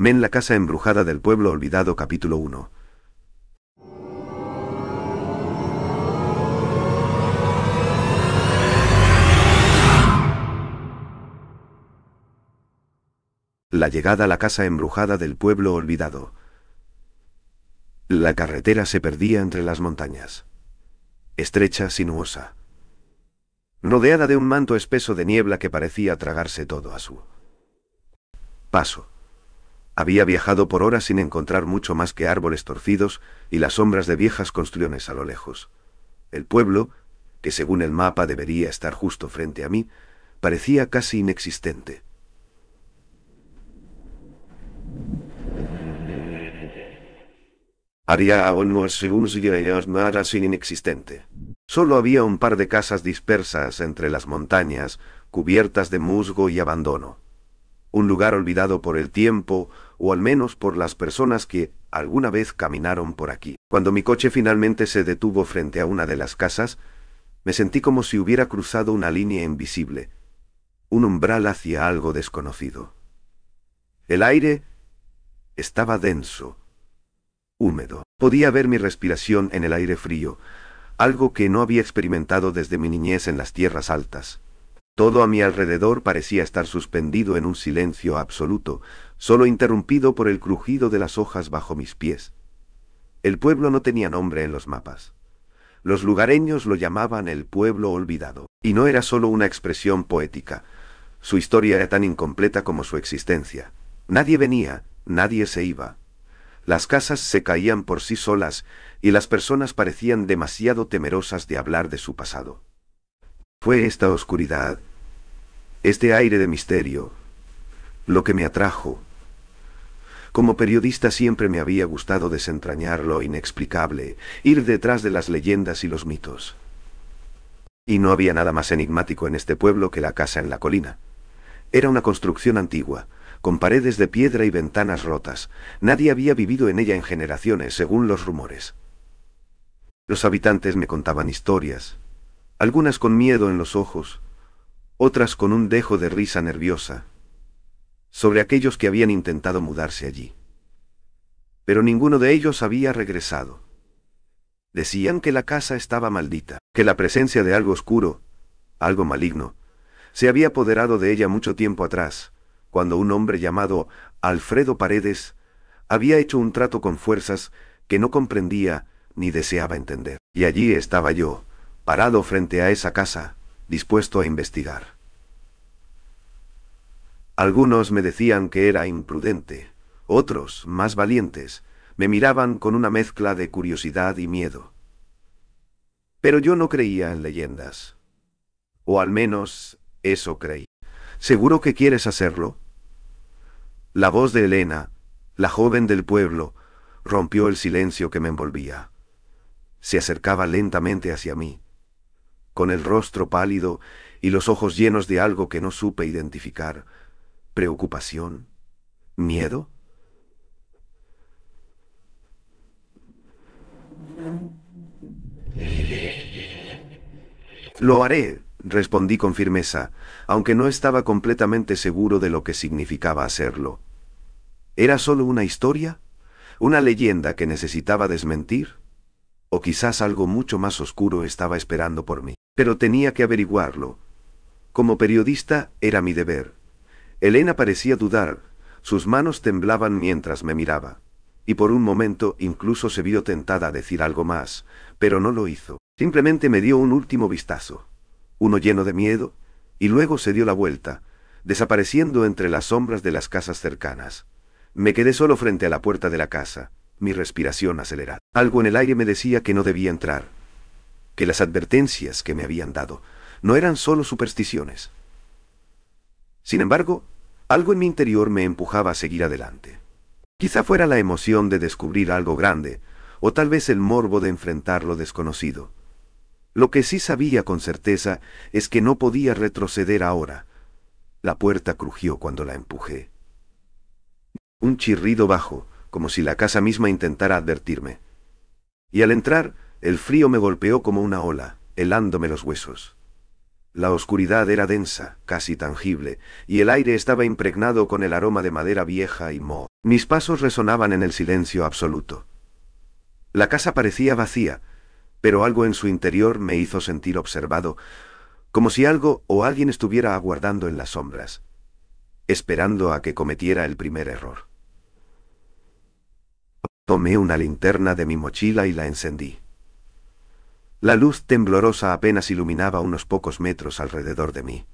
Men, la casa embrujada del pueblo olvidado, capítulo 1. La llegada a la casa embrujada del pueblo olvidado. La carretera se perdía entre las montañas. Estrecha, sinuosa. Rodeada de un manto espeso de niebla que parecía tragarse todo a su paso. Había viajado por horas sin encontrar mucho más que árboles torcidos y las sombras de viejas construcciones a lo lejos. El pueblo, que según el mapa debería estar justo frente a mí, parecía casi inexistente. Haría unos segundos y nada sin inexistente. Solo había un par de casas dispersas entre las montañas, cubiertas de musgo y abandono. Un lugar olvidado por el tiempo, o al menos por las personas que alguna vez caminaron por aquí. Cuando mi coche finalmente se detuvo frente a una de las casas, me sentí como si hubiera cruzado una línea invisible, un umbral hacia algo desconocido. El aire estaba denso, húmedo. Podía ver mi respiración en el aire frío, algo que no había experimentado desde mi niñez en las tierras altas. Todo a mi alrededor parecía estar suspendido en un silencio absoluto, solo interrumpido por el crujido de las hojas bajo mis pies. El pueblo no tenía nombre en los mapas. Los lugareños lo llamaban el pueblo olvidado, y no era solo una expresión poética. Su historia era tan incompleta como su existencia. Nadie venía, nadie se iba. Las casas se caían por sí solas, y las personas parecían demasiado temerosas de hablar de su pasado. Fue esta oscuridad, este aire de misterio, lo que me atrajo. Como periodista siempre me había gustado desentrañar lo inexplicable, ir detrás de las leyendas y los mitos. Y no había nada más enigmático en este pueblo que la casa en la colina. Era una construcción antigua, con paredes de piedra y ventanas rotas. Nadie había vivido en ella en generaciones, según los rumores. Los habitantes me contaban historias, algunas con miedo en los ojos, otras con un dejo de risa nerviosa, sobre aquellos que habían intentado mudarse allí. Pero ninguno de ellos había regresado. Decían que la casa estaba maldita, que la presencia de algo oscuro, algo maligno, se había apoderado de ella mucho tiempo atrás, cuando un hombre llamado Alfredo Paredes había hecho un trato con fuerzas que no comprendía ni deseaba entender. Y allí estaba yo, parado frente a esa casa, dispuesto a investigar. Algunos me decían que era imprudente, otros, más valientes, me miraban con una mezcla de curiosidad y miedo. Pero yo no creía en leyendas, o al menos eso creí. ¿Seguro que quieres hacerlo? La voz de Elena, la joven del pueblo, rompió el silencio que me envolvía. Se acercaba lentamente hacia mí, con el rostro pálido y los ojos llenos de algo que no supe identificar. ¿Preocupación? ¿Miedo? Lo haré, respondí con firmeza, aunque no estaba completamente seguro de lo que significaba hacerlo. ¿Era solo una historia? ¿Una leyenda que necesitaba desmentir? O quizás algo mucho más oscuro estaba esperando por mí. Pero tenía que averiguarlo. Como periodista era mi deber. Elena parecía dudar, sus manos temblaban mientras me miraba, y por un momento incluso se vio tentada a decir algo más, pero no lo hizo. Simplemente me dio un último vistazo, uno lleno de miedo, y luego se dio la vuelta, desapareciendo entre las sombras de las casas cercanas. Me quedé solo frente a la puerta de la casa, mi respiración acelerada. Algo en el aire me decía que no debía entrar, que las advertencias que me habían dado no eran solo supersticiones. Sin embargo, algo en mi interior me empujaba a seguir adelante. Quizá fuera la emoción de descubrir algo grande, o tal vez el morbo de enfrentar lo desconocido. Lo que sí sabía con certeza es que no podía retroceder ahora. La puerta crujió cuando la empujé. Un chirrido bajo, como si la casa misma intentara advertirme. Y al entrar, el frío me golpeó como una ola, helándome los huesos. La oscuridad era densa, casi tangible, y el aire estaba impregnado con el aroma de madera vieja y moho. Mis pasos resonaban en el silencio absoluto. La casa parecía vacía, pero algo en su interior me hizo sentir observado, como si algo o alguien estuviera aguardando en las sombras, esperando a que cometiera el primer error. Tomé una linterna de mi mochila y la encendí. La luz temblorosa apenas iluminaba unos pocos metros alrededor de mí.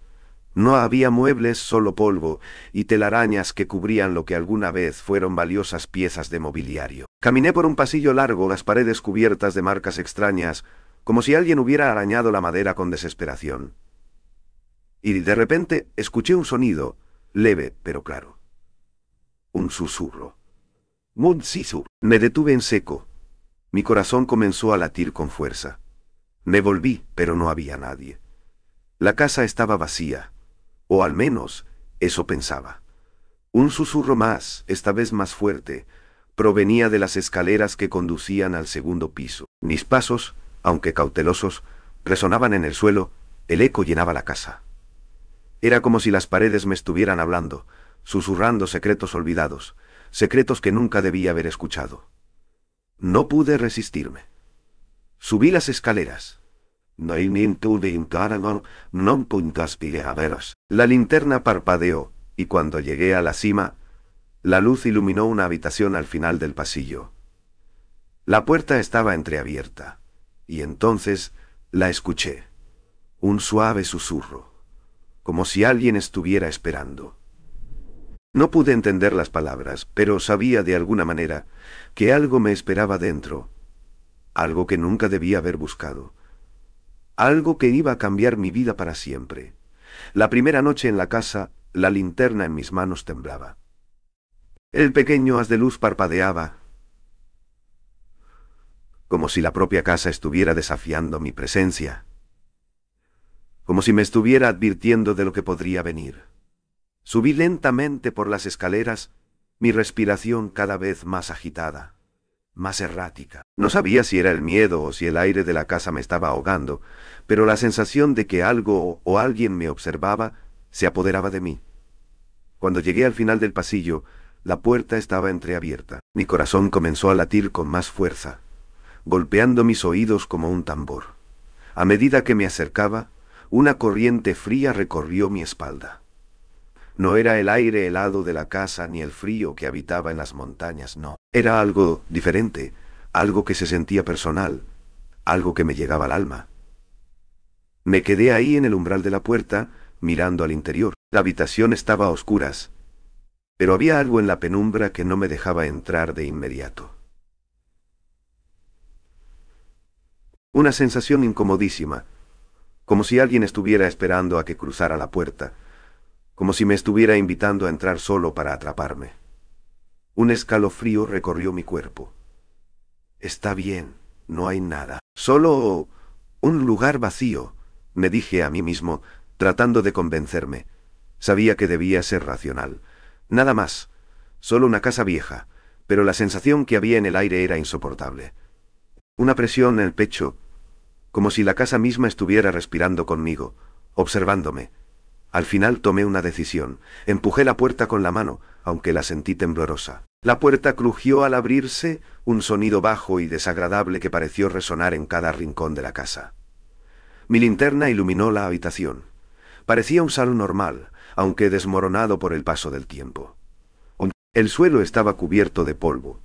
No había muebles, solo polvo y telarañas que cubrían lo que alguna vez fueron valiosas piezas de mobiliario. Caminé por un pasillo largo, las paredes cubiertas de marcas extrañas, como si alguien hubiera arañado la madera con desesperación. Y de repente escuché un sonido, leve pero claro. Un susurro. Munsisur. Me detuve en seco. Mi corazón comenzó a latir con fuerza. Me volví, pero no había nadie. La casa estaba vacía, o al menos eso pensaba. Un susurro más, esta vez más fuerte, provenía de las escaleras que conducían al segundo piso. Mis pasos, aunque cautelosos, resonaban en el suelo, el eco llenaba la casa. Era como si las paredes me estuvieran hablando, susurrando secretos olvidados, secretos que nunca debía haber escuchado. No pude resistirme. Subí las escaleras. La linterna parpadeó, y cuando llegué a la cima, la luz iluminó una habitación al final del pasillo. La puerta estaba entreabierta, y entonces la escuché. Un suave susurro, como si alguien estuviera esperando. No pude entender las palabras, pero sabía de alguna manera que algo me esperaba dentro, algo que nunca debía haber buscado, algo que iba a cambiar mi vida para siempre. La primera noche en la casa, la linterna en mis manos temblaba. El pequeño haz de luz parpadeaba, como si la propia casa estuviera desafiando mi presencia, como si me estuviera advirtiendo de lo que podría venir. Subí lentamente por las escaleras, mi respiración cada vez más agitada, más errática. No sabía si era el miedo o si el aire de la casa me estaba ahogando, pero la sensación de que algo o alguien me observaba se apoderaba de mí. Cuando llegué al final del pasillo, la puerta estaba entreabierta. Mi corazón comenzó a latir con más fuerza, golpeando mis oídos como un tambor. A medida que me acercaba, una corriente fría recorrió mi espalda. No era el aire helado de la casa ni el frío que habitaba en las montañas, no. Era algo diferente, algo que se sentía personal, algo que me llegaba al alma. Me quedé ahí en el umbral de la puerta, mirando al interior. La habitación estaba a oscuras, pero había algo en la penumbra que no me dejaba entrar de inmediato. Una sensación incomodísima, como si alguien estuviera esperando a que cruzara la puerta, como si me estuviera invitando a entrar solo para atraparme. Un escalofrío recorrió mi cuerpo. Está bien, no hay nada. Solo un lugar vacío, me dije a mí mismo, tratando de convencerme. Sabía que debía ser racional. Nada más, solo una casa vieja, pero la sensación que había en el aire era insoportable. Una presión en el pecho, como si la casa misma estuviera respirando conmigo, observándome. Al final tomé una decisión. Empujé la puerta con la mano, aunque la sentí temblorosa. La puerta crujió al abrirse, un sonido bajo y desagradable que pareció resonar en cada rincón de la casa. Mi linterna iluminó la habitación. Parecía un salón normal, aunque desmoronado por el paso del tiempo. El suelo estaba cubierto de polvo,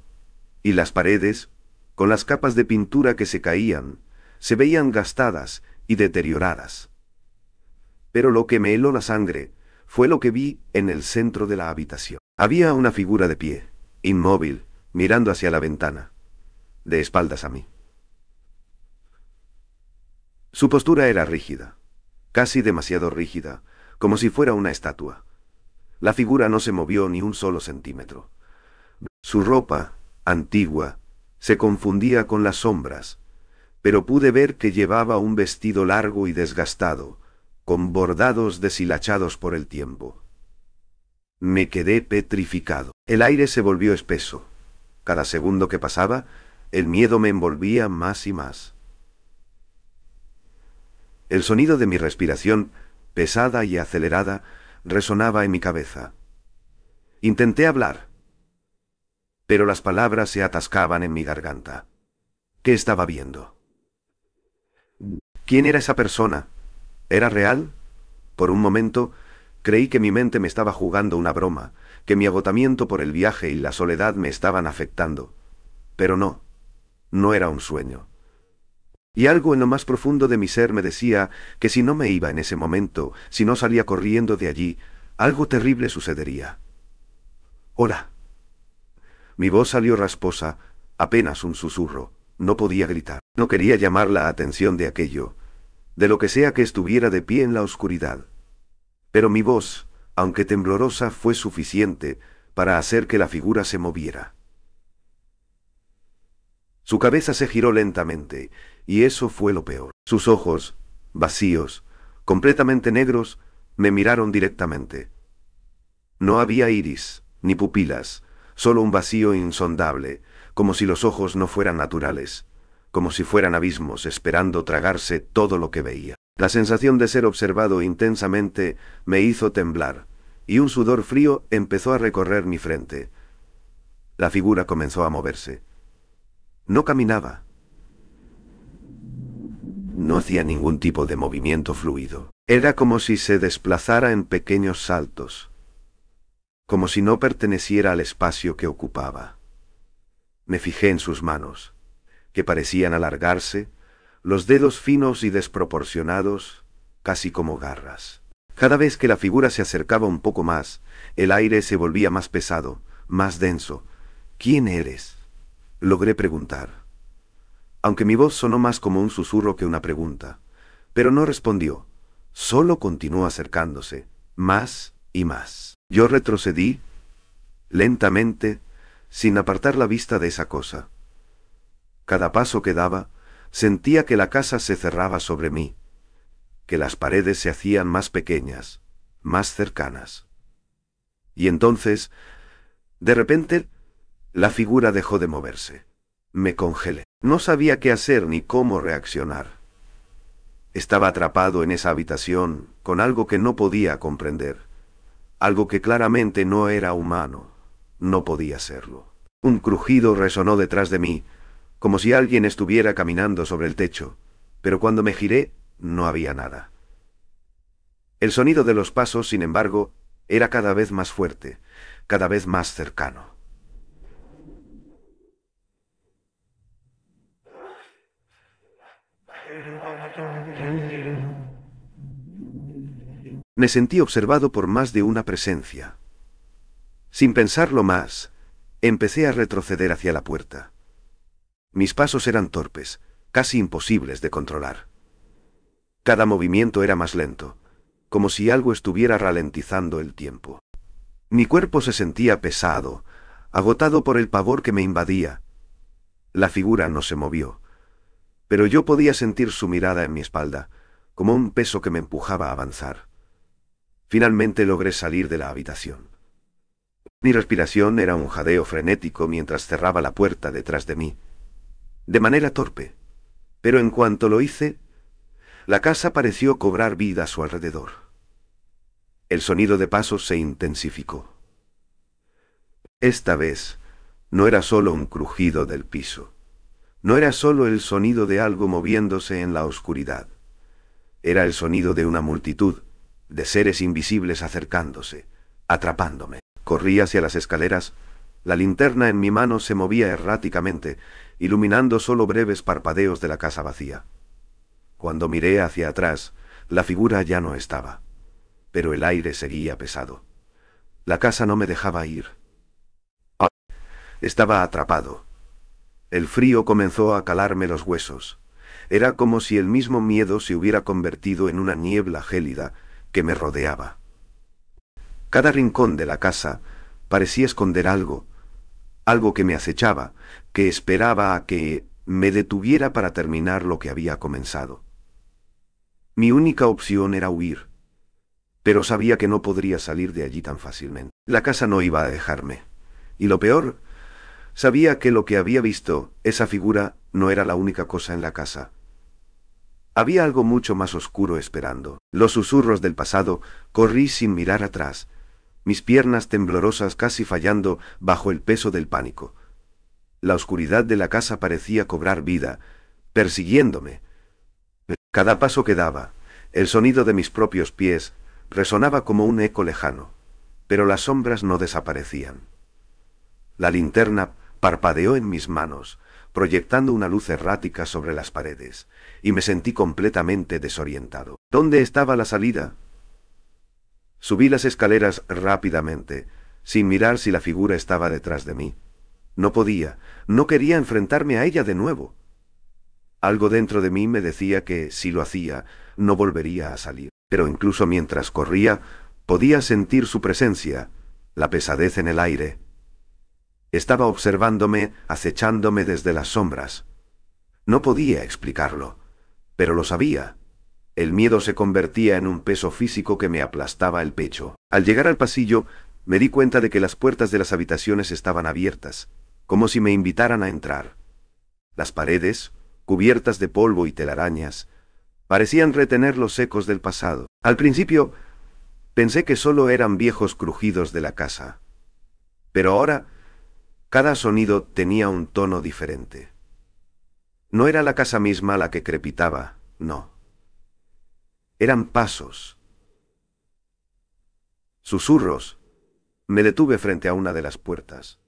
y las paredes, con las capas de pintura que se caían, se veían gastadas y deterioradas. Pero lo que me heló la sangre fue lo que vi en el centro de la habitación. Había una figura de pie, inmóvil, mirando hacia la ventana, de espaldas a mí. Su postura era rígida, casi demasiado rígida, como si fuera una estatua. La figura no se movió ni un solo centímetro. Su ropa, antigua, se confundía con las sombras, pero pude ver que llevaba un vestido largo y desgastado, con bordados deshilachados por el tiempo. Me quedé petrificado. El aire se volvió espeso. Cada segundo que pasaba, el miedo me envolvía más y más. El sonido de mi respiración, pesada y acelerada, resonaba en mi cabeza. Intenté hablar, pero las palabras se atascaban en mi garganta. ¿Qué estaba viendo? ¿Quién era esa persona? ¿Era real? Por un momento, creí que mi mente me estaba jugando una broma, que mi agotamiento por el viaje y la soledad me estaban afectando. Pero no, no era un sueño. Y algo en lo más profundo de mi ser me decía que si no me iba en ese momento, si no salía corriendo de allí, algo terrible sucedería. Hola. Mi voz salió rasposa, apenas un susurro. No podía gritar. No quería llamar la atención de aquello, de lo que sea que estuviera de pie en la oscuridad. Pero mi voz, aunque temblorosa, fue suficiente para hacer que la figura se moviera. Su cabeza se giró lentamente, y eso fue lo peor. Sus ojos, vacíos, completamente negros, me miraron directamente. No había iris, ni pupilas, solo un vacío insondable, como si los ojos no fueran naturales, como si fueran abismos esperando tragarse todo lo que veía. La sensación de ser observado intensamente me hizo temblar, y un sudor frío empezó a recorrer mi frente. La figura comenzó a moverse. No caminaba. No hacía ningún tipo de movimiento fluido. Era como si se desplazara en pequeños saltos, como si no perteneciera al espacio que ocupaba. Me fijé en sus manos, que parecían alargarse, los dedos finos y desproporcionados, casi como garras. Cada vez que la figura se acercaba un poco más, el aire se volvía más pesado, más denso. ¿Quién eres?, logré preguntar. Aunque mi voz sonó más como un susurro que una pregunta, pero no respondió, solo continuó acercándose, más y más. Yo retrocedí, lentamente, sin apartar la vista de esa cosa. Cada paso que daba, sentía que la casa se cerraba sobre mí, que las paredes se hacían más pequeñas, más cercanas. Y entonces, de repente, la figura dejó de moverse. Me congelé. No sabía qué hacer ni cómo reaccionar. Estaba atrapado en esa habitación con algo que no podía comprender, algo que claramente no era humano, no podía serlo. Un crujido resonó detrás de mí, como si alguien estuviera caminando sobre el techo, pero cuando me giré, no había nada. El sonido de los pasos, sin embargo, era cada vez más fuerte, cada vez más cercano. Me sentí observado por más de una presencia. Sin pensarlo más, empecé a retroceder hacia la puerta. Mis pasos eran torpes, casi imposibles de controlar. Cada movimiento era más lento, como si algo estuviera ralentizando el tiempo. Mi cuerpo se sentía pesado, agotado por el pavor que me invadía. La figura no se movió, pero yo podía sentir su mirada en mi espalda, como un peso que me empujaba a avanzar. Finalmente logré salir de la habitación. Mi respiración era un jadeo frenético mientras cerraba la puerta detrás de mí. De manera torpe, pero en cuanto lo hice, la casa pareció cobrar vida a su alrededor. El sonido de pasos se intensificó. Esta vez, no era solo un crujido del piso. No era solo el sonido de algo moviéndose en la oscuridad. Era el sonido de una multitud, de seres invisibles acercándose, atrapándome. Corrí hacia las escaleras. La linterna en mi mano se movía erráticamente, iluminando solo breves parpadeos de la casa vacía. Cuando miré hacia atrás, la figura ya no estaba, pero el aire seguía pesado. La casa no me dejaba ir. Estaba atrapado. El frío comenzó a calarme los huesos. Era como si el mismo miedo se hubiera convertido en una niebla gélida que me rodeaba. Cada rincón de la casa parecía esconder algo, algo que me acechaba, que esperaba a que me detuviera para terminar lo que había comenzado. Mi única opción era huir, pero sabía que no podría salir de allí tan fácilmente. La casa no iba a dejarme, y lo peor, sabía que lo que había visto, esa figura, no era la única cosa en la casa. Había algo mucho más oscuro esperando. Los susurros del pasado, corrí sin mirar atrás, mis piernas temblorosas casi fallando bajo el peso del pánico. La oscuridad de la casa parecía cobrar vida, persiguiéndome. Cada paso que daba, el sonido de mis propios pies, resonaba como un eco lejano, pero las sombras no desaparecían. La linterna parpadeó en mis manos, proyectando una luz errática sobre las paredes, y me sentí completamente desorientado. ¿Dónde estaba la salida? Subí las escaleras rápidamente, sin mirar si la figura estaba detrás de mí. No quería enfrentarme a ella de nuevo. Algo dentro de mí me decía que, si lo hacía, no volvería a salir. Pero incluso mientras corría, podía sentir su presencia, la pesadez en el aire. Estaba observándome, acechándome desde las sombras. No podía explicarlo, pero lo sabía. El miedo se convertía en un peso físico que me aplastaba el pecho. Al llegar al pasillo, me di cuenta de que las puertas de las habitaciones estaban abiertas, como si me invitaran a entrar. Las paredes, cubiertas de polvo y telarañas, parecían retener los ecos del pasado. Al principio, pensé que solo eran viejos crujidos de la casa. Pero ahora, cada sonido tenía un tono diferente. No era la casa misma la que crepitaba, no. Eran pasos. Susurros. Me detuve frente a una de las puertas.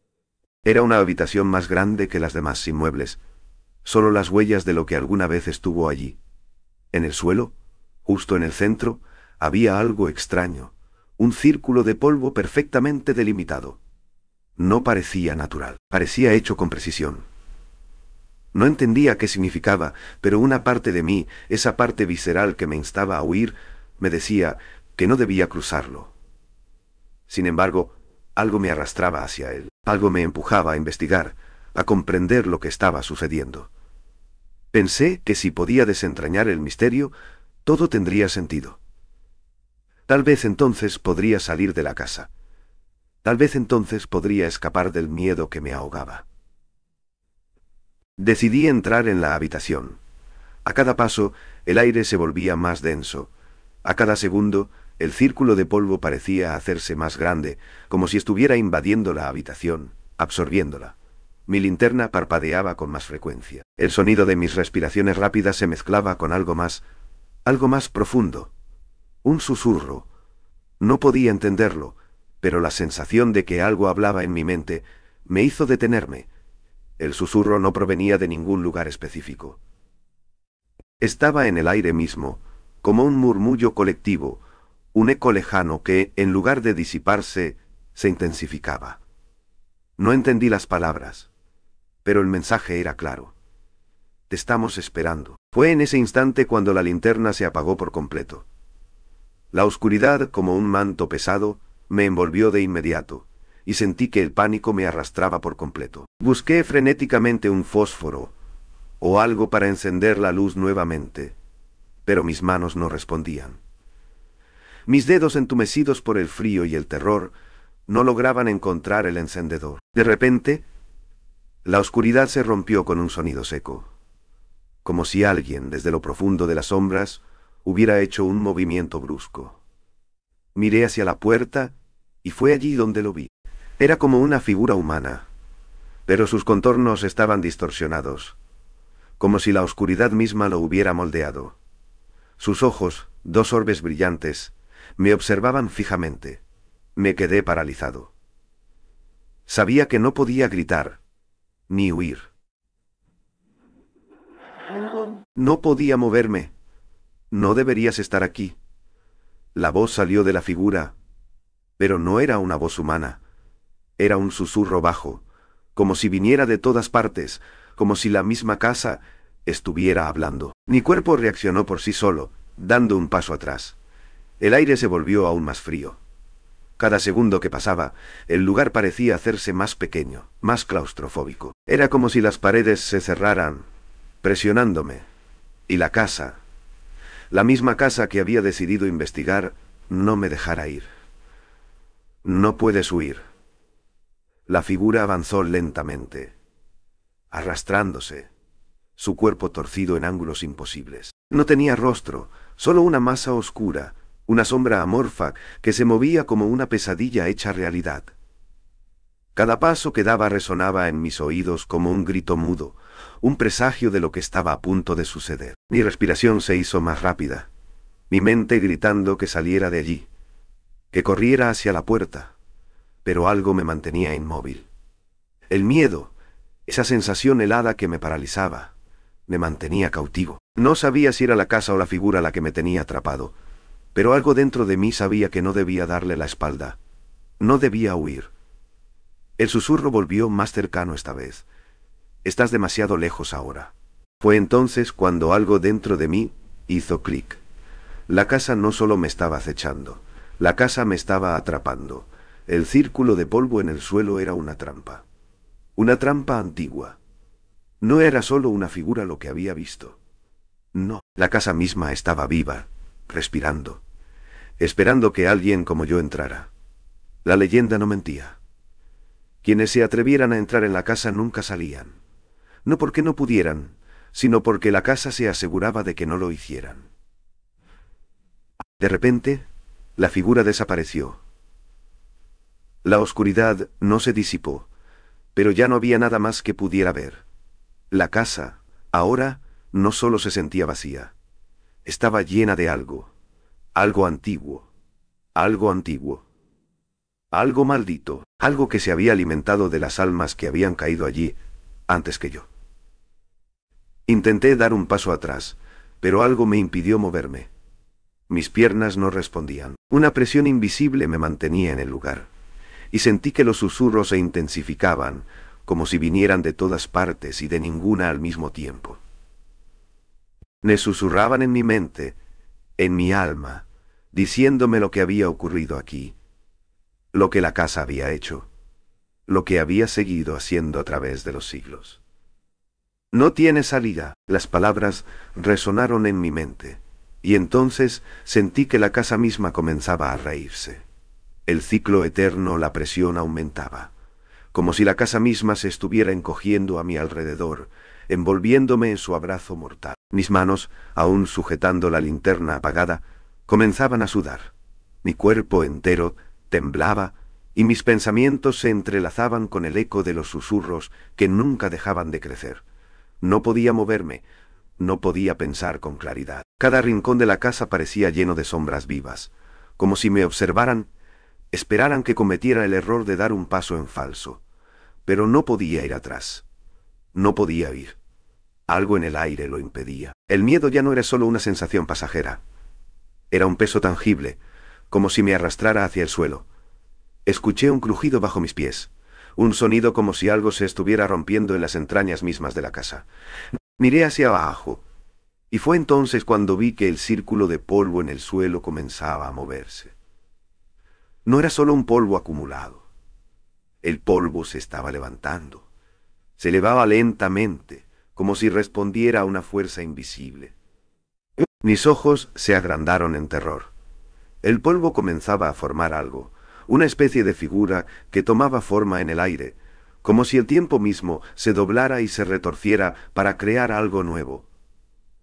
Era una habitación más grande que las demás sin muebles, solo las huellas de lo que alguna vez estuvo allí. En el suelo, justo en el centro, había algo extraño, un círculo de polvo perfectamente delimitado. No parecía natural, parecía hecho con precisión. No entendía qué significaba, pero una parte de mí, esa parte visceral que me instaba a huir, me decía que no debía cruzarlo. Sin embargo, algo me arrastraba hacia él, algo me empujaba a investigar, a comprender lo que estaba sucediendo. Pensé que si podía desentrañar el misterio, todo tendría sentido. Tal vez entonces podría salir de la casa. Tal vez entonces podría escapar del miedo que me ahogaba. Decidí entrar en la habitación. A cada paso, el aire se volvía más denso. A cada segundo, el círculo de polvo parecía hacerse más grande, como si estuviera invadiendo la habitación, absorbiéndola. Mi linterna parpadeaba con más frecuencia. El sonido de mis respiraciones rápidas se mezclaba con algo más profundo. Un susurro. No podía entenderlo, pero la sensación de que algo hablaba en mi mente me hizo detenerme. El susurro no provenía de ningún lugar específico. Estaba en el aire mismo, como un murmullo colectivo, un eco lejano que, en lugar de disiparse, se intensificaba. No entendí las palabras, pero el mensaje era claro. Te estamos esperando. Fue en ese instante cuando la linterna se apagó por completo. La oscuridad, como un manto pesado, me envolvió de inmediato, y sentí que el pánico me arrastraba por completo. Busqué frenéticamente un fósforo, o algo para encender la luz nuevamente, pero mis manos no respondían. Mis dedos entumecidos por el frío y el terror no lograban encontrar el encendedor. De repente, la oscuridad se rompió con un sonido seco, como si alguien, desde lo profundo de las sombras, hubiera hecho un movimiento brusco. Miré hacia la puerta y fue allí donde lo vi. Era como una figura humana, pero sus contornos estaban distorsionados, como si la oscuridad misma lo hubiera moldeado. Sus ojos, dos orbes brillantes, me observaban fijamente. Me quedé paralizado. Sabía que no podía gritar, ni huir. No podía moverme. No deberías estar aquí. La voz salió de la figura, pero no era una voz humana. Era un susurro bajo, como si viniera de todas partes, como si la misma casa estuviera hablando. Mi cuerpo reaccionó por sí solo, dando un paso atrás. El aire se volvió aún más frío. Cada segundo que pasaba, el lugar parecía hacerse más pequeño, más claustrofóbico. Era como si las paredes se cerraran, presionándome, y la casa, la misma casa que había decidido investigar, no me dejara ir. No puedes huir. La figura avanzó lentamente, arrastrándose, su cuerpo torcido en ángulos imposibles. No tenía rostro, solo una masa oscura, una sombra amorfa que se movía como una pesadilla hecha realidad. Cada paso que daba resonaba en mis oídos como un grito mudo, un presagio de lo que estaba a punto de suceder. Mi respiración se hizo más rápida, mi mente gritando que saliera de allí, que corriera hacia la puerta, pero algo me mantenía inmóvil. El miedo, esa sensación helada que me paralizaba, me mantenía cautivo. No sabía si era la casa o la figura la que me tenía atrapado, pero algo dentro de mí sabía que no debía darle la espalda, no debía huir. El susurro volvió más cercano esta vez. Estás demasiado lejos ahora. Fue entonces cuando algo dentro de mí hizo clic. La casa no solo me estaba acechando, la casa me estaba atrapando. El círculo de polvo en el suelo era una trampa. Una trampa antigua. No era solo una figura lo que había visto. No, la casa misma estaba viva, respirando, esperando que alguien como yo entrara. La leyenda no mentía. Quienes se atrevieran a entrar en la casa nunca salían. No porque no pudieran, sino porque la casa se aseguraba de que no lo hicieran. De repente, la figura desapareció. La oscuridad no se disipó, pero ya no había nada más que pudiera ver. La casa, ahora, no solo se sentía vacía. Estaba llena de algo. Algo antiguo. Algo antiguo. Algo maldito. Algo que se había alimentado de las almas que habían caído allí antes que yo. Intenté dar un paso atrás, pero algo me impidió moverme. Mis piernas no respondían. Una presión invisible me mantenía en el lugar, y sentí que los susurros se intensificaban, como si vinieran de todas partes y de ninguna al mismo tiempo. Me susurraban en mi mente, en mi alma, diciéndome lo que había ocurrido aquí, lo que la casa había hecho, lo que había seguido haciendo a través de los siglos. No tiene salida. Las palabras resonaron en mi mente, y entonces sentí que la casa misma comenzaba a reírse. El ciclo eterno, la presión aumentaba, como si la casa misma se estuviera encogiendo a mi alrededor, envolviéndome en su abrazo mortal. Mis manos, aún sujetando la linterna apagada, comenzaban a sudar. Mi cuerpo entero temblaba, y mis pensamientos se entrelazaban con el eco de los susurros que nunca dejaban de crecer. No podía moverme, no podía pensar con claridad. Cada rincón de la casa parecía lleno de sombras vivas, como si me observaran, esperaran que cometiera el error de dar un paso en falso. Pero no podía ir atrás. No podía ir. Algo en el aire lo impedía. El miedo ya no era solo una sensación pasajera. Era un peso tangible, como si me arrastrara hacia el suelo. Escuché un crujido bajo mis pies, un sonido como si algo se estuviera rompiendo en las entrañas mismas de la casa. Miré hacia abajo, y fue entonces cuando vi que el círculo de polvo en el suelo comenzaba a moverse. No era solo un polvo acumulado. El polvo se estaba levantando. Se elevaba lentamente, como si respondiera a una fuerza invisible. Mis ojos se agrandaron en terror. El polvo comenzaba a formar algo, una especie de figura que tomaba forma en el aire, como si el tiempo mismo se doblara y se retorciera para crear algo nuevo.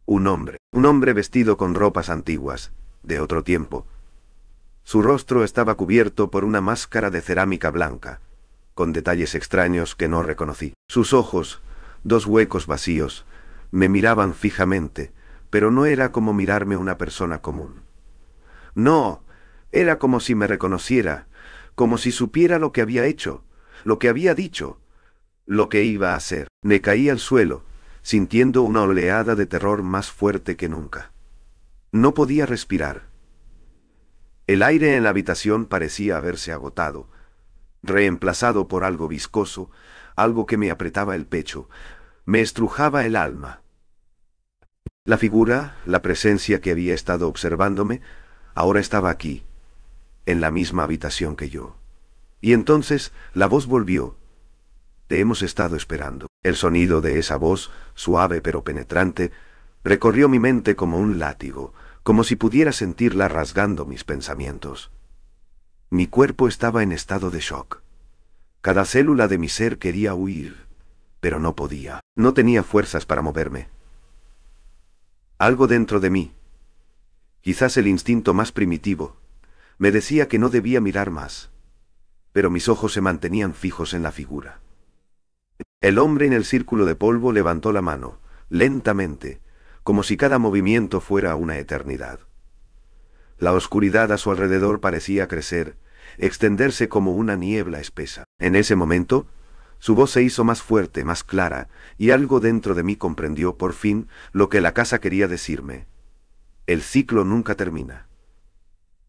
Un hombre vestido con ropas antiguas, de otro tiempo. Su rostro estaba cubierto por una máscara de cerámica blanca, con detalles extraños que no reconocí. Sus ojos, dos huecos vacíos, me miraban fijamente, pero no era como mirarme una persona común. No, era como si me reconociera, como si supiera lo que había hecho, lo que había dicho, lo que iba a hacer. Me caí al suelo, sintiendo una oleada de terror más fuerte que nunca. No podía respirar. El aire en la habitación parecía haberse agotado, reemplazado por algo viscoso, algo que me apretaba el pecho, me estrujaba el alma. La figura, la presencia que había estado observándome, ahora estaba aquí, en la misma habitación que yo. Y entonces la voz volvió. Te hemos estado esperando. El sonido de esa voz, suave pero penetrante, recorrió mi mente como un látigo, como si pudiera sentirla rasgando mis pensamientos. Mi cuerpo estaba en estado de shock. Cada célula de mi ser quería huir. pero no podía. No tenía fuerzas para moverme. Algo dentro de mí, quizás el instinto más primitivo, me decía que no debía mirar más, pero mis ojos se mantenían fijos en la figura. El hombre en el círculo de polvo levantó la mano, lentamente, como si cada movimiento fuera una eternidad. La oscuridad a su alrededor parecía crecer, extenderse como una niebla espesa. En ese momento, su voz se hizo más fuerte, más clara, y algo dentro de mí comprendió, por fin, lo que la casa quería decirme. El ciclo nunca termina.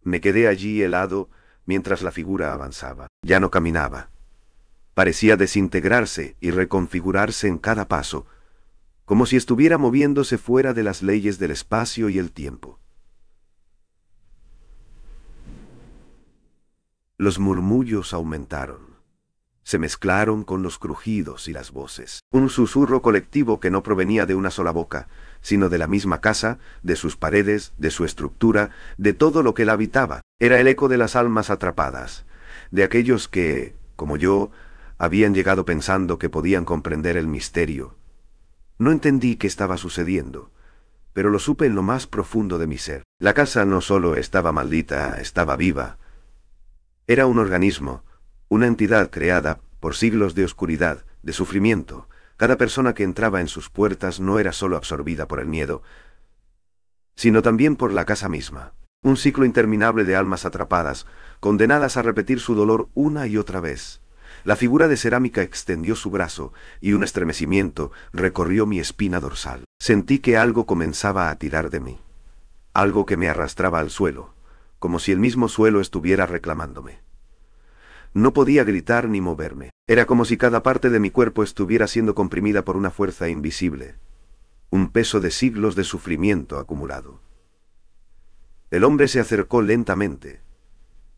Me quedé allí helado mientras la figura avanzaba. Ya no caminaba. Parecía desintegrarse y reconfigurarse en cada paso, como si estuviera moviéndose fuera de las leyes del espacio y el tiempo. Los murmullos aumentaron. Se mezclaron con los crujidos y las voces. Un susurro colectivo que no provenía de una sola boca, sino de la misma casa, de sus paredes, de su estructura, de todo lo que la habitaba. Era el eco de las almas atrapadas, de aquellos que, como yo, habían llegado pensando que podían comprender el misterio. No entendí qué estaba sucediendo, pero lo supe en lo más profundo de mi ser. La casa no solo estaba maldita, estaba viva. Era un organismo, una entidad creada por siglos de oscuridad, de sufrimiento. Cada persona que entraba en sus puertas no era solo absorbida por el miedo, sino también por la casa misma. Un ciclo interminable de almas atrapadas, condenadas a repetir su dolor una y otra vez. La figura de cerámica extendió su brazo, y un estremecimiento recorrió mi espina dorsal. Sentí que algo comenzaba a tirar de mí. Algo que me arrastraba al suelo, como si el mismo suelo estuviera reclamándome. No podía gritar ni moverme. Era como si cada parte de mi cuerpo estuviera siendo comprimida por una fuerza invisible. Un peso de siglos de sufrimiento acumulado. El hombre se acercó lentamente,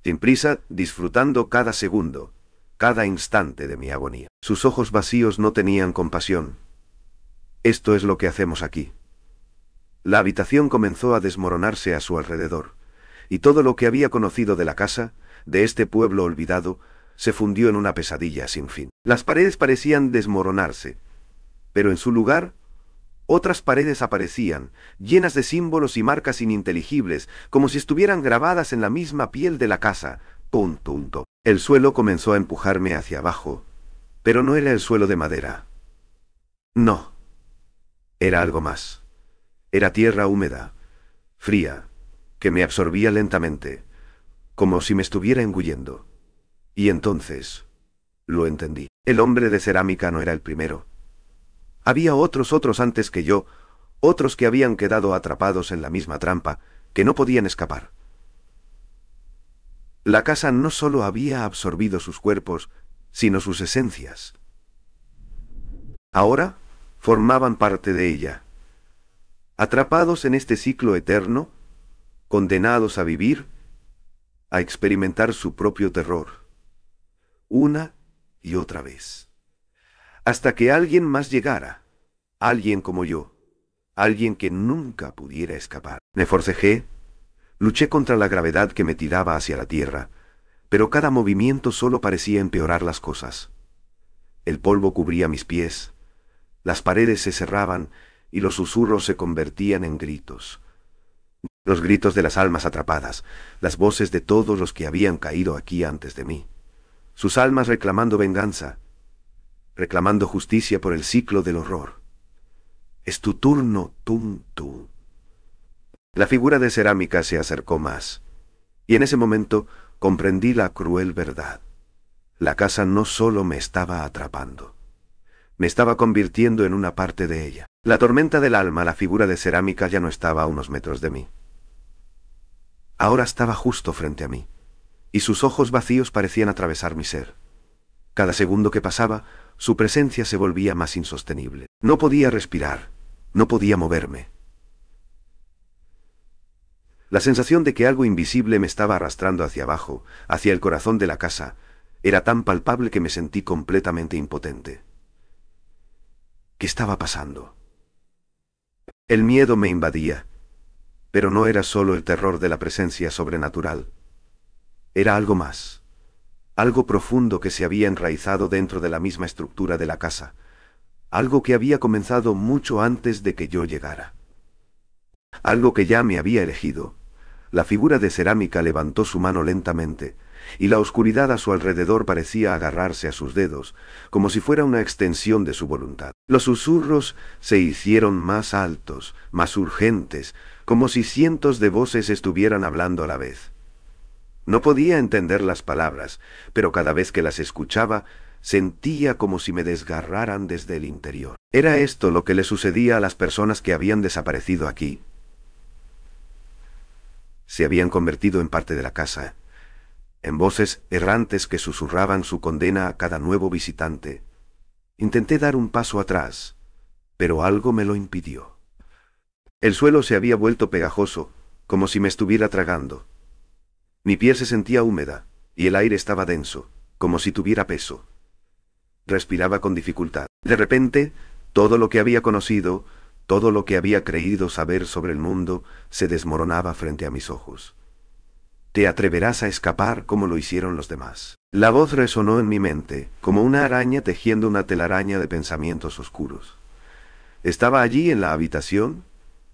sin prisa, disfrutando cada segundo, cada instante de mi agonía. Sus ojos vacíos no tenían compasión. Esto es lo que hacemos aquí. La habitación comenzó a desmoronarse a su alrededor, y todo lo que había conocido de la casa, de este pueblo olvidado, se fundió en una pesadilla sin fin. Las paredes parecían desmoronarse, pero en su lugar, otras paredes aparecían, llenas de símbolos y marcas ininteligibles, como si estuvieran grabadas en la misma piel de la casa. Punto. El suelo comenzó a empujarme hacia abajo, pero no era el suelo de madera. No. Era algo más. Era tierra húmeda, fría, que me absorbía lentamente, como si me estuviera engullendo. Y entonces, lo entendí. El hombre de cerámica no era el primero. Había otros antes que yo, otros que habían quedado atrapados en la misma trampa, que no podían escapar. La casa no solo había absorbido sus cuerpos, sino sus esencias. Ahora formaban parte de ella. Atrapados en este ciclo eterno, condenados a vivir, a experimentar su propio terror, una y otra vez, hasta que alguien más llegara, alguien como yo, alguien que nunca pudiera escapar. Me forcejé, luché contra la gravedad que me tiraba hacia la tierra, pero cada movimiento solo parecía empeorar las cosas. El polvo cubría mis pies, las paredes se cerraban y los susurros se convertían en gritos. Los gritos de las almas atrapadas, las voces de todos los que habían caído aquí antes de mí. Sus almas reclamando venganza, reclamando justicia por el ciclo del horror. Es tu turno, tú. La figura de cerámica se acercó más, y en ese momento comprendí la cruel verdad. La casa no solo me estaba atrapando, me estaba convirtiendo en una parte de ella. La tormenta del alma, la figura de cerámica ya no estaba a unos metros de mí. Ahora estaba justo frente a mí, y sus ojos vacíos parecían atravesar mi ser. Cada segundo que pasaba, su presencia se volvía más insostenible. No podía respirar, no podía moverme. La sensación de que algo invisible me estaba arrastrando hacia abajo, hacia el corazón de la casa, era tan palpable que me sentí completamente impotente. ¿Qué estaba pasando? El miedo me invadía, pero no era solo el terror de la presencia sobrenatural. Era algo más, algo profundo que se había enraizado dentro de la misma estructura de la casa, algo que había comenzado mucho antes de que yo llegara. Algo que ya me había elegido. La figura de cerámica levantó su mano lentamente, y la oscuridad a su alrededor parecía agarrarse a sus dedos, como si fuera una extensión de su voluntad. Los susurros se hicieron más altos, más urgentes, como si cientos de voces estuvieran hablando a la vez. No podía entender las palabras, pero cada vez que las escuchaba, sentía como si me desgarraran desde el interior. ¿Era esto lo que le sucedía a las personas que habían desaparecido aquí? Se habían convertido en parte de la casa, en voces errantes que susurraban su condena a cada nuevo visitante. Intenté dar un paso atrás, pero algo me lo impidió. El suelo se había vuelto pegajoso, como si me estuviera tragando. Mi piel se sentía húmeda, y el aire estaba denso, como si tuviera peso. Respiraba con dificultad. De repente, todo lo que había conocido, todo lo que había creído saber sobre el mundo, se desmoronaba frente a mis ojos. Te atreverás a escapar como lo hicieron los demás. La voz resonó en mi mente, como una araña tejiendo una telaraña de pensamientos oscuros. Estaba allí en la habitación,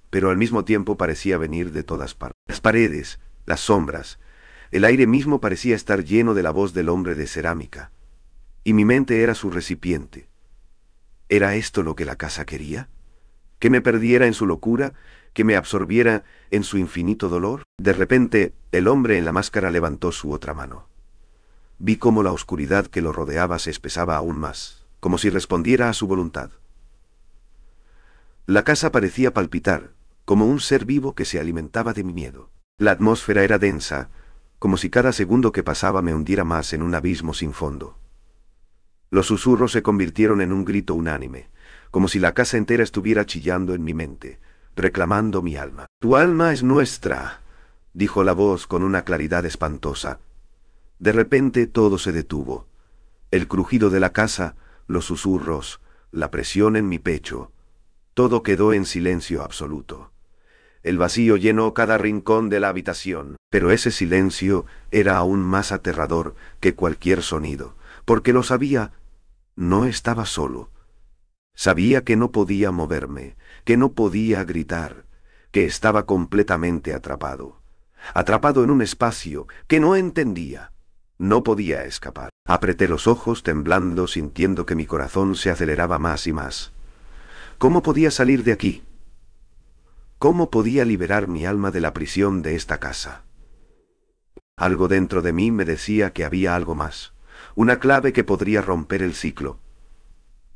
pero al mismo tiempo parecía venir de todas partes. Las paredes, las sombras, el aire mismo parecía estar lleno de la voz del hombre de cerámica, y mi mente era su recipiente. ¿Era esto lo que la casa quería? ¿Que me perdiera en su locura? ¿Que me absorbiera en su infinito dolor? De repente, el hombre en la máscara levantó su otra mano. Vi cómo la oscuridad que lo rodeaba se espesaba aún más, como si respondiera a su voluntad. La casa parecía palpitar, como un ser vivo que se alimentaba de mi miedo. La atmósfera era densa, como si cada segundo que pasaba me hundiera más en un abismo sin fondo. Los susurros se convirtieron en un grito unánime, como si la casa entera estuviera chillando en mi mente, reclamando mi alma. «Tu alma es nuestra», dijo la voz con una claridad espantosa. De repente todo se detuvo. El crujido de la casa, los susurros, la presión en mi pecho. Todo quedó en silencio absoluto. El vacío llenó cada rincón de la habitación, pero ese silencio era aún más aterrador que cualquier sonido, porque lo sabía, no estaba solo. Sabía que no podía moverme, que no podía gritar, que estaba completamente atrapado. Atrapado en un espacio que no entendía. No podía escapar. Apreté los ojos temblando, sintiendo que mi corazón se aceleraba más y más. ¿Cómo podía salir de aquí? ¿Cómo podía liberar mi alma de la prisión de esta casa? Algo dentro de mí me decía que había algo más, una clave que podría romper el ciclo.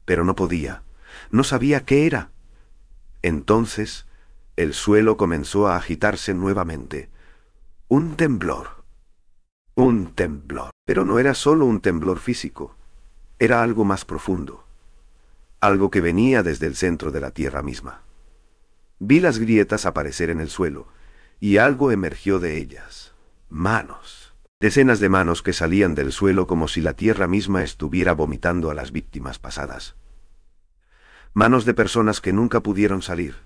Pero no podía, no sabía qué era. Entonces, el suelo comenzó a agitarse nuevamente. Un temblor. Un temblor. Pero no era solo un temblor físico, era algo más profundo. Algo que venía desde el centro de la tierra misma. Vi las grietas aparecer en el suelo, y algo emergió de ellas. Manos. Decenas de manos que salían del suelo como si la tierra misma estuviera vomitando a las víctimas pasadas. Manos de personas que nunca pudieron salir,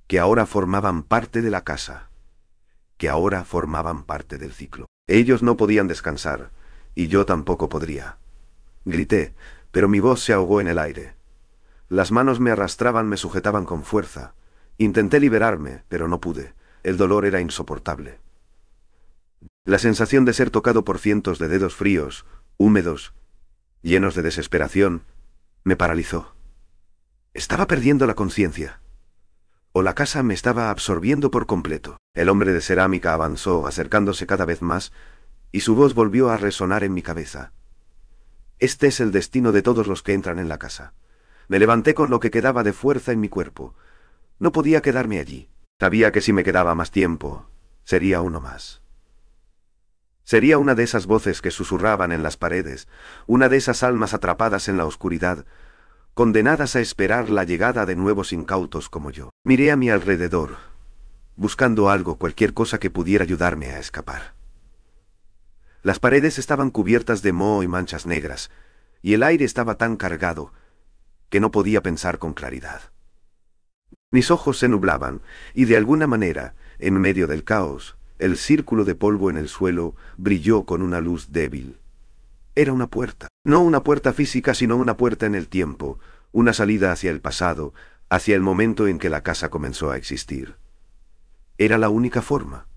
que ahora formaban parte de la casa, que ahora formaban parte del ciclo. Ellos no podían descansar, y yo tampoco podría. Grité, pero mi voz se ahogó en el aire. Las manos me arrastraban, me sujetaban con fuerza. Intenté liberarme, pero no pude. El dolor era insoportable. La sensación de ser tocado por cientos de dedos fríos, húmedos, llenos de desesperación, me paralizó. Estaba perdiendo la conciencia. O la casa me estaba absorbiendo por completo. El hombre de cerámica avanzó, acercándose cada vez más, y su voz volvió a resonar en mi cabeza. Este es el destino de todos los que entran en la casa. Me levanté con lo que quedaba de fuerza en mi cuerpo. No podía quedarme allí. Sabía que si me quedaba más tiempo, sería uno más. Sería una de esas voces que susurraban en las paredes, una de esas almas atrapadas en la oscuridad, condenadas a esperar la llegada de nuevos incautos como yo. Miré a mi alrededor, buscando algo, cualquier cosa que pudiera ayudarme a escapar. Las paredes estaban cubiertas de moho y manchas negras, y el aire estaba tan cargado que no podía pensar con claridad. Mis ojos se nublaban, y de alguna manera, en medio del caos, el círculo de polvo en el suelo brilló con una luz débil. Era una puerta. No una puerta física, sino una puerta en el tiempo, una salida hacia el pasado, hacia el momento en que la casa comenzó a existir. Era la única forma.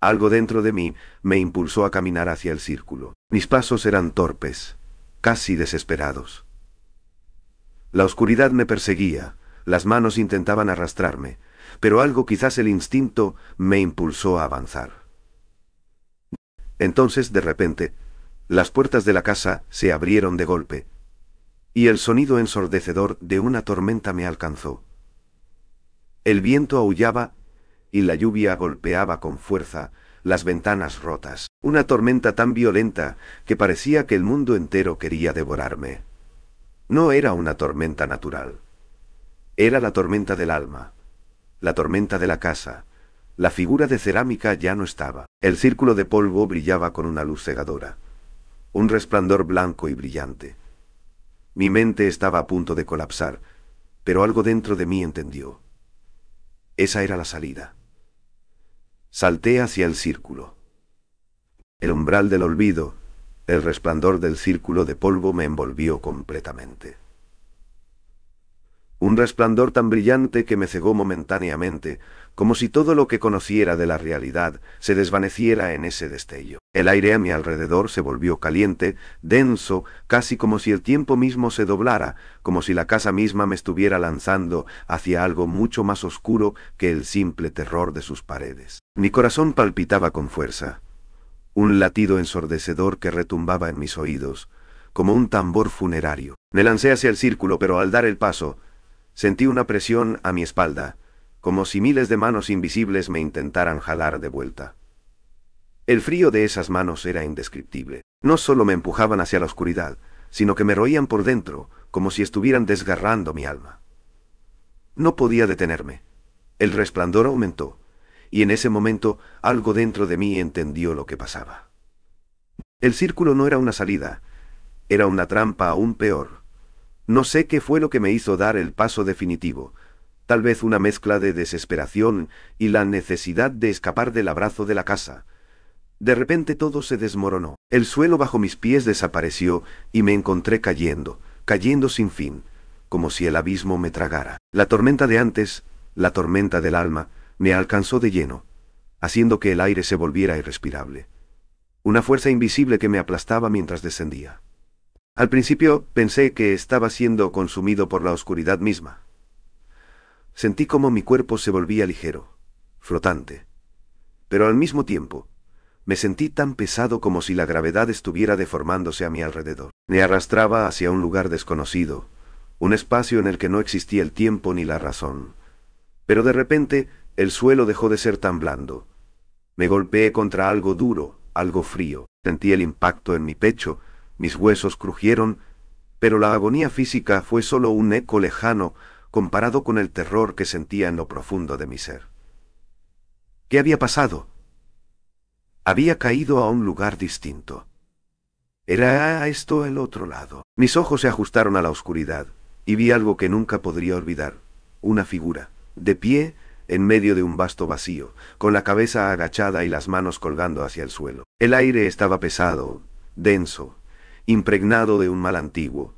Algo dentro de mí me impulsó a caminar hacia el círculo. Mis pasos eran torpes, casi desesperados. La oscuridad me perseguía, las manos intentaban arrastrarme, pero algo, quizás el instinto, me impulsó a avanzar. Entonces, de repente, las puertas de la casa se abrieron de golpe, y el sonido ensordecedor de una tormenta me alcanzó. El viento aullaba y la lluvia golpeaba con fuerza las ventanas rotas. Una tormenta tan violenta que parecía que el mundo entero quería devorarme. No era una tormenta natural. Era la tormenta del alma, la tormenta de la casa. La figura de cerámica ya no estaba. El círculo de polvo brillaba con una luz cegadora, un resplandor blanco y brillante. Mi mente estaba a punto de colapsar, pero algo dentro de mí entendió. Esa era la salida. Salté hacia el círculo. El umbral del olvido, el resplandor del círculo de polvo me envolvió completamente. Un resplandor tan brillante que me cegó momentáneamente, como si todo lo que conociera de la realidad se desvaneciera en ese destello. El aire a mi alrededor se volvió caliente, denso, casi como si el tiempo mismo se doblara, como si la casa misma me estuviera lanzando hacia algo mucho más oscuro que el simple terror de sus paredes. Mi corazón palpitaba con fuerza, un latido ensordecedor que retumbaba en mis oídos, como un tambor funerario. Me lancé hacia el círculo, pero al dar el paso, sentí una presión a mi espalda, como si miles de manos invisibles me intentaran jalar de vuelta. El frío de esas manos era indescriptible. No solo me empujaban hacia la oscuridad, sino que me roían por dentro, como si estuvieran desgarrando mi alma. No podía detenerme. El resplandor aumentó, y en ese momento algo dentro de mí entendió lo que pasaba. El círculo no era una salida, era una trampa aún peor. No sé qué fue lo que me hizo dar el paso definitivo, tal vez una mezcla de desesperación y la necesidad de escapar del abrazo de la casa. De repente todo se desmoronó. El suelo bajo mis pies desapareció y me encontré cayendo sin fin, como si el abismo me tragara. La tormenta de antes, la tormenta del alma, me alcanzó de lleno, haciendo que el aire se volviera irrespirable. Una fuerza invisible que me aplastaba mientras descendía. Al principio pensé que estaba siendo consumido por la oscuridad misma. Sentí como mi cuerpo se volvía ligero, flotante, pero al mismo tiempo me sentí tan pesado como si la gravedad estuviera deformándose a mi alrededor. Me arrastraba hacia un lugar desconocido, un espacio en el que no existía el tiempo ni la razón. Pero de repente el suelo dejó de ser tan blando. Me golpeé contra algo duro, algo frío. Sentí el impacto en mi pecho, mis huesos crujieron, pero la agonía física fue solo un eco lejano comparado con el terror que sentía en lo profundo de mi ser. ¿Qué había pasado? Había caído a un lugar distinto. ¿Era esto el otro lado? Mis ojos se ajustaron a la oscuridad, y vi algo que nunca podría olvidar. Una figura, de pie, en medio de un vasto vacío, con la cabeza agachada y las manos colgando hacia el suelo. El aire estaba pesado, denso, impregnado de un mal antiguo,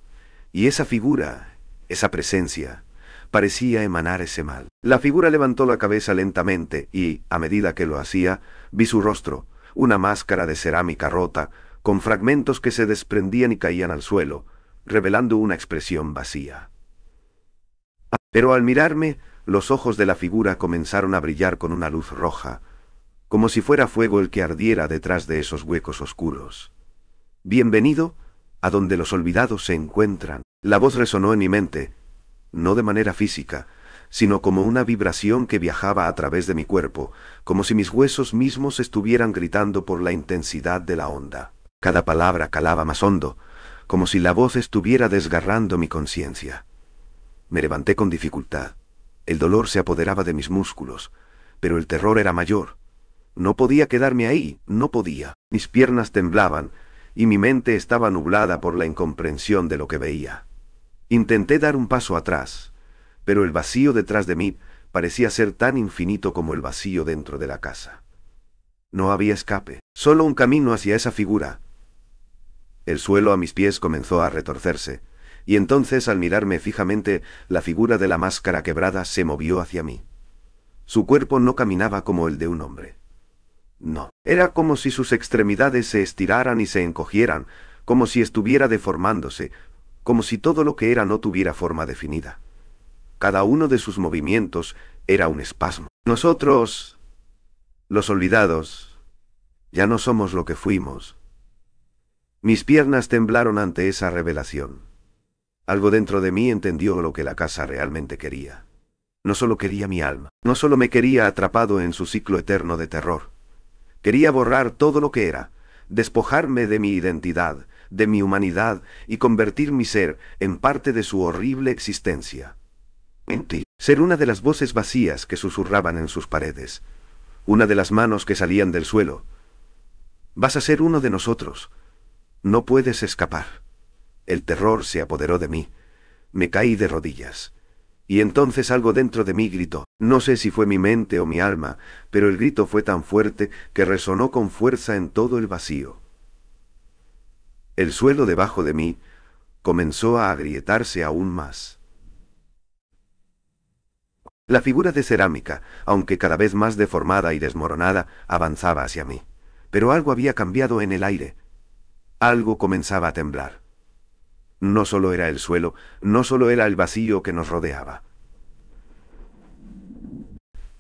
y esa figura, esa presencia, parecía emanar ese mal. La figura levantó la cabeza lentamente y, a medida que lo hacía, vi su rostro, una máscara de cerámica rota, con fragmentos que se desprendían y caían al suelo, revelando una expresión vacía. Pero al mirarme, los ojos de la figura comenzaron a brillar con una luz roja, como si fuera fuego el que ardiera detrás de esos huecos oscuros. «Bienvenido a donde los olvidados se encuentran». La voz resonó en mi mente, no de manera física, sino como una vibración que viajaba a través de mi cuerpo, como si mis huesos mismos estuvieran gritando por la intensidad de la onda. Cada palabra calaba más hondo, como si la voz estuviera desgarrando mi conciencia. Me levanté con dificultad. El dolor se apoderaba de mis músculos, pero el terror era mayor. No podía quedarme ahí, no podía. Mis piernas temblaban, y mi mente estaba nublada por la incomprensión de lo que veía. Intenté dar un paso atrás, pero el vacío detrás de mí parecía ser tan infinito como el vacío dentro de la casa. No había escape, solo un camino hacia esa figura. El suelo a mis pies comenzó a retorcerse, y entonces al mirarme fijamente, la figura de la máscara quebrada se movió hacia mí. Su cuerpo no caminaba como el de un hombre. No, era como si sus extremidades se estiraran y se encogieran, como si estuviera deformándose, como si todo lo que era no tuviera forma definida. Cada uno de sus movimientos era un espasmo. Nosotros, los olvidados, ya no somos lo que fuimos. Mis piernas temblaron ante esa revelación. Algo dentro de mí entendió lo que la casa realmente quería. No solo quería mi alma, no solo me quería atrapado en su ciclo eterno de terror. Quería borrar todo lo que era, despojarme de mi identidad, de mi humanidad y convertir mi ser en parte de su horrible existencia. Mentir. Ser una de las voces vacías que susurraban en sus paredes, una de las manos que salían del suelo. Vas a ser uno de nosotros. No puedes escapar. El terror se apoderó de mí. Me caí de rodillas. Y entonces algo dentro de mí gritó. No sé si fue mi mente o mi alma, pero el grito fue tan fuerte que resonó con fuerza en todo el vacío. El suelo debajo de mí comenzó a agrietarse aún más. La figura de cerámica, aunque cada vez más deformada y desmoronada, avanzaba hacia mí. Pero algo había cambiado en el aire. Algo comenzaba a temblar. No solo era el suelo, no solo era el vacío que nos rodeaba.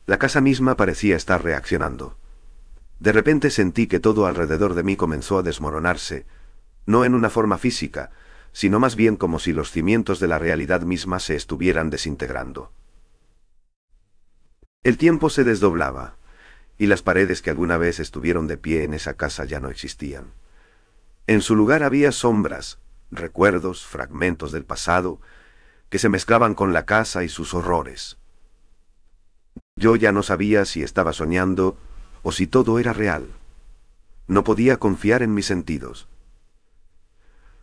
La casa misma parecía estar reaccionando. De repente sentí que todo alrededor de mí comenzó a desmoronarse, no en una forma física, sino más bien como si los cimientos de la realidad misma se estuvieran desintegrando. El tiempo se desdoblaba, y las paredes que alguna vez estuvieron de pie en esa casa ya no existían. En su lugar había sombras, recuerdos, fragmentos del pasado, que se mezclaban con la casa y sus horrores. Yo ya no sabía si estaba soñando o si todo era real. No podía confiar en mis sentidos.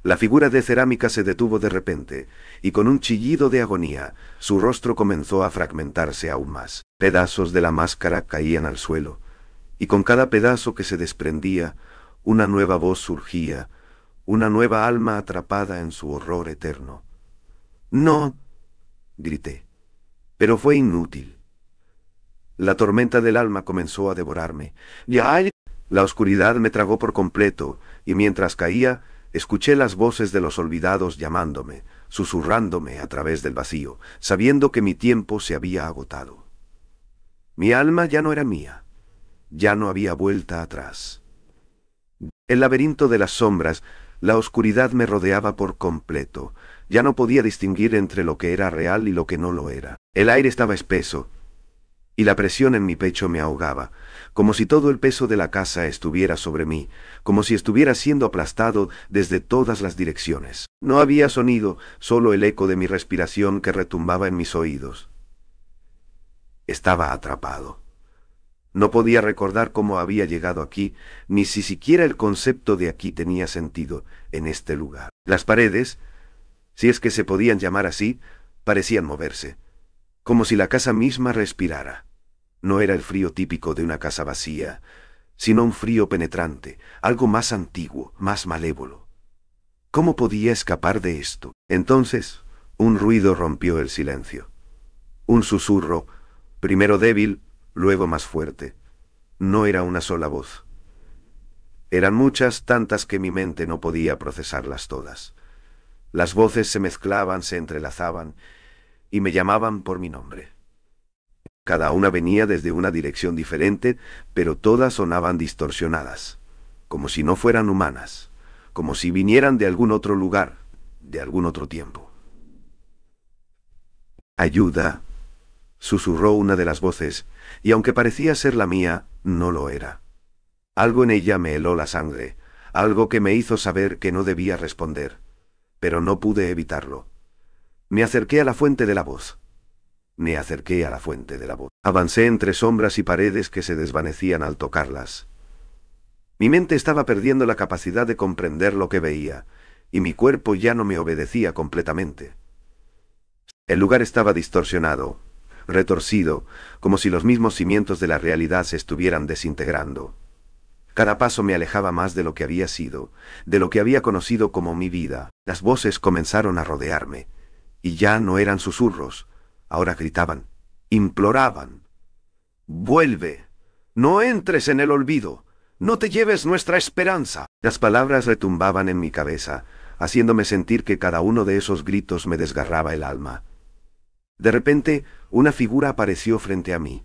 La figura de cerámica se detuvo de repente, y con un chillido de agonía, su rostro comenzó a fragmentarse aún más. Pedazos de la máscara caían al suelo, y con cada pedazo que se desprendía, una nueva voz surgía, una nueva alma atrapada en su horror eterno. «¡No!», grité, pero fue inútil. La tormenta del alma comenzó a devorarme. ¡Ya! La oscuridad me tragó por completo, y mientras caía, escuché las voces de los olvidados llamándome, susurrándome a través del vacío, sabiendo que mi tiempo se había agotado. Mi alma ya no era mía, ya no había vuelta atrás. El laberinto de las sombras, la oscuridad me rodeaba por completo. Ya no podía distinguir entre lo que era real y lo que no lo era. El aire estaba espeso, y la presión en mi pecho me ahogaba, como si todo el peso de la casa estuviera sobre mí, como si estuviera siendo aplastado desde todas las direcciones. No había sonido, solo el eco de mi respiración que retumbaba en mis oídos. Estaba atrapado. No podía recordar cómo había llegado aquí, ni si siquiera el concepto de aquí tenía sentido en este lugar. Las paredes, si es que se podían llamar así, parecían moverse, como si la casa misma respirara. No era el frío típico de una casa vacía, sino un frío penetrante, algo más antiguo, más malévolo. ¿Cómo podía escapar de esto? Entonces, un ruido rompió el silencio. Un susurro, primero débil, luego más fuerte. No era una sola voz. Eran muchas, tantas que mi mente no podía procesarlas todas. Las voces se mezclaban, se entrelazaban, y me llamaban por mi nombre. Cada una venía desde una dirección diferente, pero todas sonaban distorsionadas, como si no fueran humanas, como si vinieran de algún otro lugar, de algún otro tiempo. «Ayuda», susurró una de las voces, y aunque parecía ser la mía, no lo era. Algo en ella me heló la sangre, algo que me hizo saber que no debía responder, pero no pude evitarlo. Me acerqué a la fuente de la voz. Me acerqué a la fuente de la voz. Avancé entre sombras y paredes que se desvanecían al tocarlas. Mi mente estaba perdiendo la capacidad de comprender lo que veía, y mi cuerpo ya no me obedecía completamente. El lugar estaba distorsionado, retorcido, como si los mismos cimientos de la realidad se estuvieran desintegrando. Cada paso me alejaba más de lo que había sido, de lo que había conocido como mi vida. Las voces comenzaron a rodearme, y ya no eran susurros, ahora gritaban, imploraban. «Vuelve, no entres en el olvido, no te lleves nuestra esperanza». Las palabras retumbaban en mi cabeza, haciéndome sentir que cada uno de esos gritos me desgarraba el alma. De repente, una figura apareció frente a mí.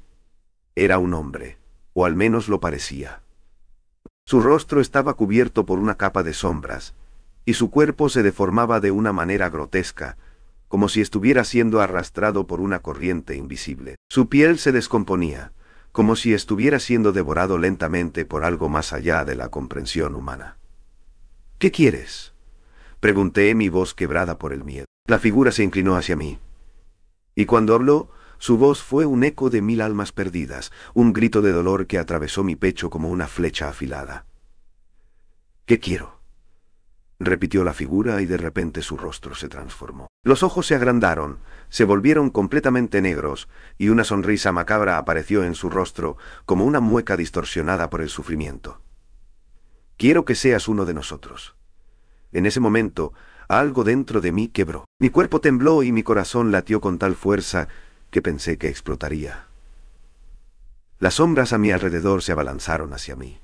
Era un hombre, o al menos lo parecía. Su rostro estaba cubierto por una capa de sombras, y su cuerpo se deformaba de una manera grotesca, como si estuviera siendo arrastrado por una corriente invisible. Su piel se descomponía, como si estuviera siendo devorado lentamente por algo más allá de la comprensión humana. «¿Qué quieres?», pregunté, mi voz quebrada por el miedo. La figura se inclinó hacia mí, y cuando habló, su voz fue un eco de 1000 almas perdidas, un grito de dolor que atravesó mi pecho como una flecha afilada. «¿Qué quiero?», repitió la figura, y de repente su rostro se transformó. Los ojos se agrandaron, se volvieron completamente negros, y una sonrisa macabra apareció en su rostro como una mueca distorsionada por el sufrimiento. «Quiero que seas uno de nosotros». En ese momento, algo dentro de mí quebró. Mi cuerpo tembló y mi corazón latió con tal fuerza que pensé que explotaría. Las sombras a mi alrededor se abalanzaron hacia mí,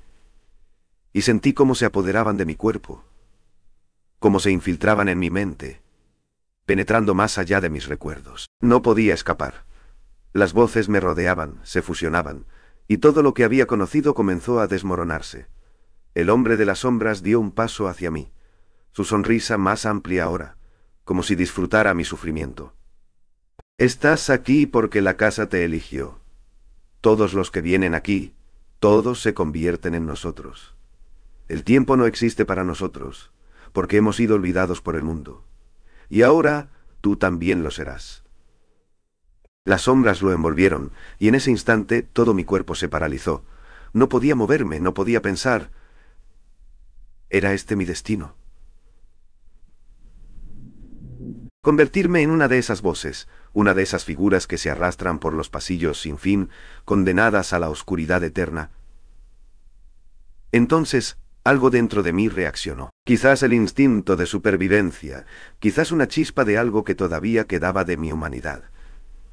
y sentí cómo se apoderaban de mi cuerpo, cómo se infiltraban en mi mente, penetrando más allá de mis recuerdos. No podía escapar. Las voces me rodeaban, se fusionaban, y todo lo que había conocido comenzó a desmoronarse. El hombre de las sombras dio un paso hacia mí, su sonrisa más amplia ahora, como si disfrutara mi sufrimiento. «Estás aquí porque la casa te eligió. Todos los que vienen aquí, todos se convierten en nosotros. El tiempo no existe para nosotros, porque hemos sido olvidados por el mundo. Y ahora tú también lo serás». Las sombras lo envolvieron, y en ese instante todo mi cuerpo se paralizó. No podía moverme, no podía pensar. ¿Era este mi destino? Convertirme en una de esas voces, una de esas figuras que se arrastran por los pasillos sin fin, condenadas a la oscuridad eterna. Entonces, algo dentro de mí reaccionó. Quizás el instinto de supervivencia, quizás una chispa de algo que todavía quedaba de mi humanidad.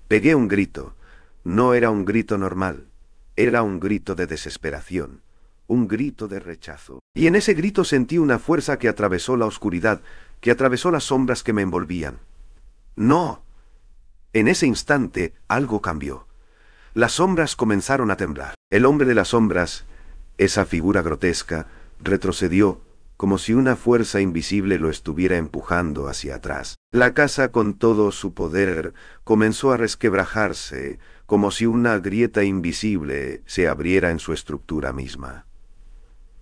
Pegué un grito. No era un grito normal, era un grito de desesperación, un grito de rechazo. Y en ese grito sentí una fuerza que atravesó la oscuridad, que atravesó las sombras que me envolvían. ¡No! En ese instante algo cambió. Las sombras comenzaron a temblar. El hombre de las sombras, esa figura grotesca, retrocedió, como si una fuerza invisible lo estuviera empujando hacia atrás. La casa, con todo su poder, comenzó a resquebrajarse, como si una grieta invisible se abriera en su estructura misma.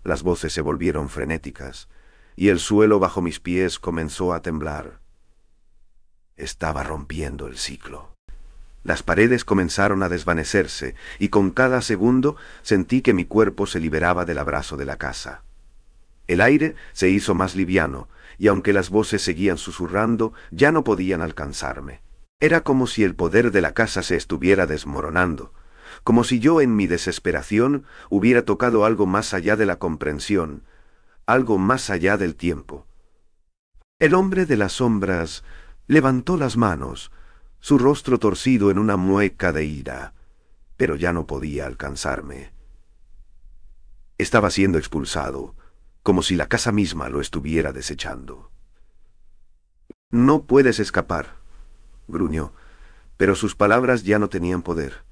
Las voces se volvieron frenéticas, y el suelo bajo mis pies comenzó a temblar. Estaba rompiendo el ciclo. Las paredes comenzaron a desvanecerse, y con cada segundo sentí que mi cuerpo se liberaba del abrazo de la casa. El aire se hizo más liviano, y aunque las voces seguían susurrando, ya no podían alcanzarme. Era como si el poder de la casa se estuviera desmoronando, como si yo en mi desesperación hubiera tocado algo más allá de la comprensión, algo más allá del tiempo. El hombre de las sombras levantó las manos, su rostro torcido en una mueca de ira, pero ya no podía alcanzarme. Estaba siendo expulsado, como si la casa misma lo estuviera desechando. «No puedes escapar», gruñó, pero sus palabras ya no tenían poder.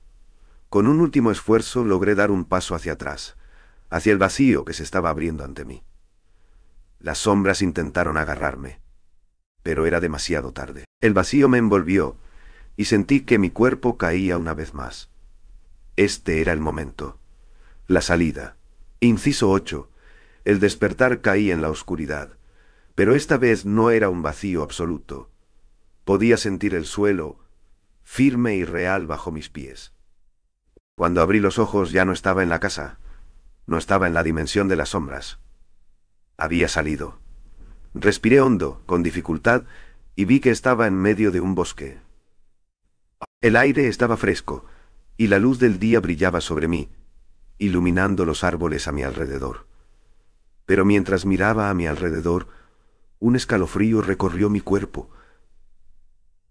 Con un último esfuerzo logré dar un paso hacia atrás, hacia el vacío que se estaba abriendo ante mí. Las sombras intentaron agarrarme, pero era demasiado tarde. El vacío me envolvió, y sentí que mi cuerpo caía una vez más. Este era el momento. La salida. Inciso 8. El despertar caía en la oscuridad, pero esta vez no era un vacío absoluto. Podía sentir el suelo, firme y real bajo mis pies. Cuando abrí los ojos ya no estaba en la casa, no estaba en la dimensión de las sombras. Había salido. Respiré hondo, con dificultad, y vi que estaba en medio de un bosque. El aire estaba fresco, y la luz del día brillaba sobre mí, iluminando los árboles a mi alrededor. Pero mientras miraba a mi alrededor, un escalofrío recorrió mi cuerpo.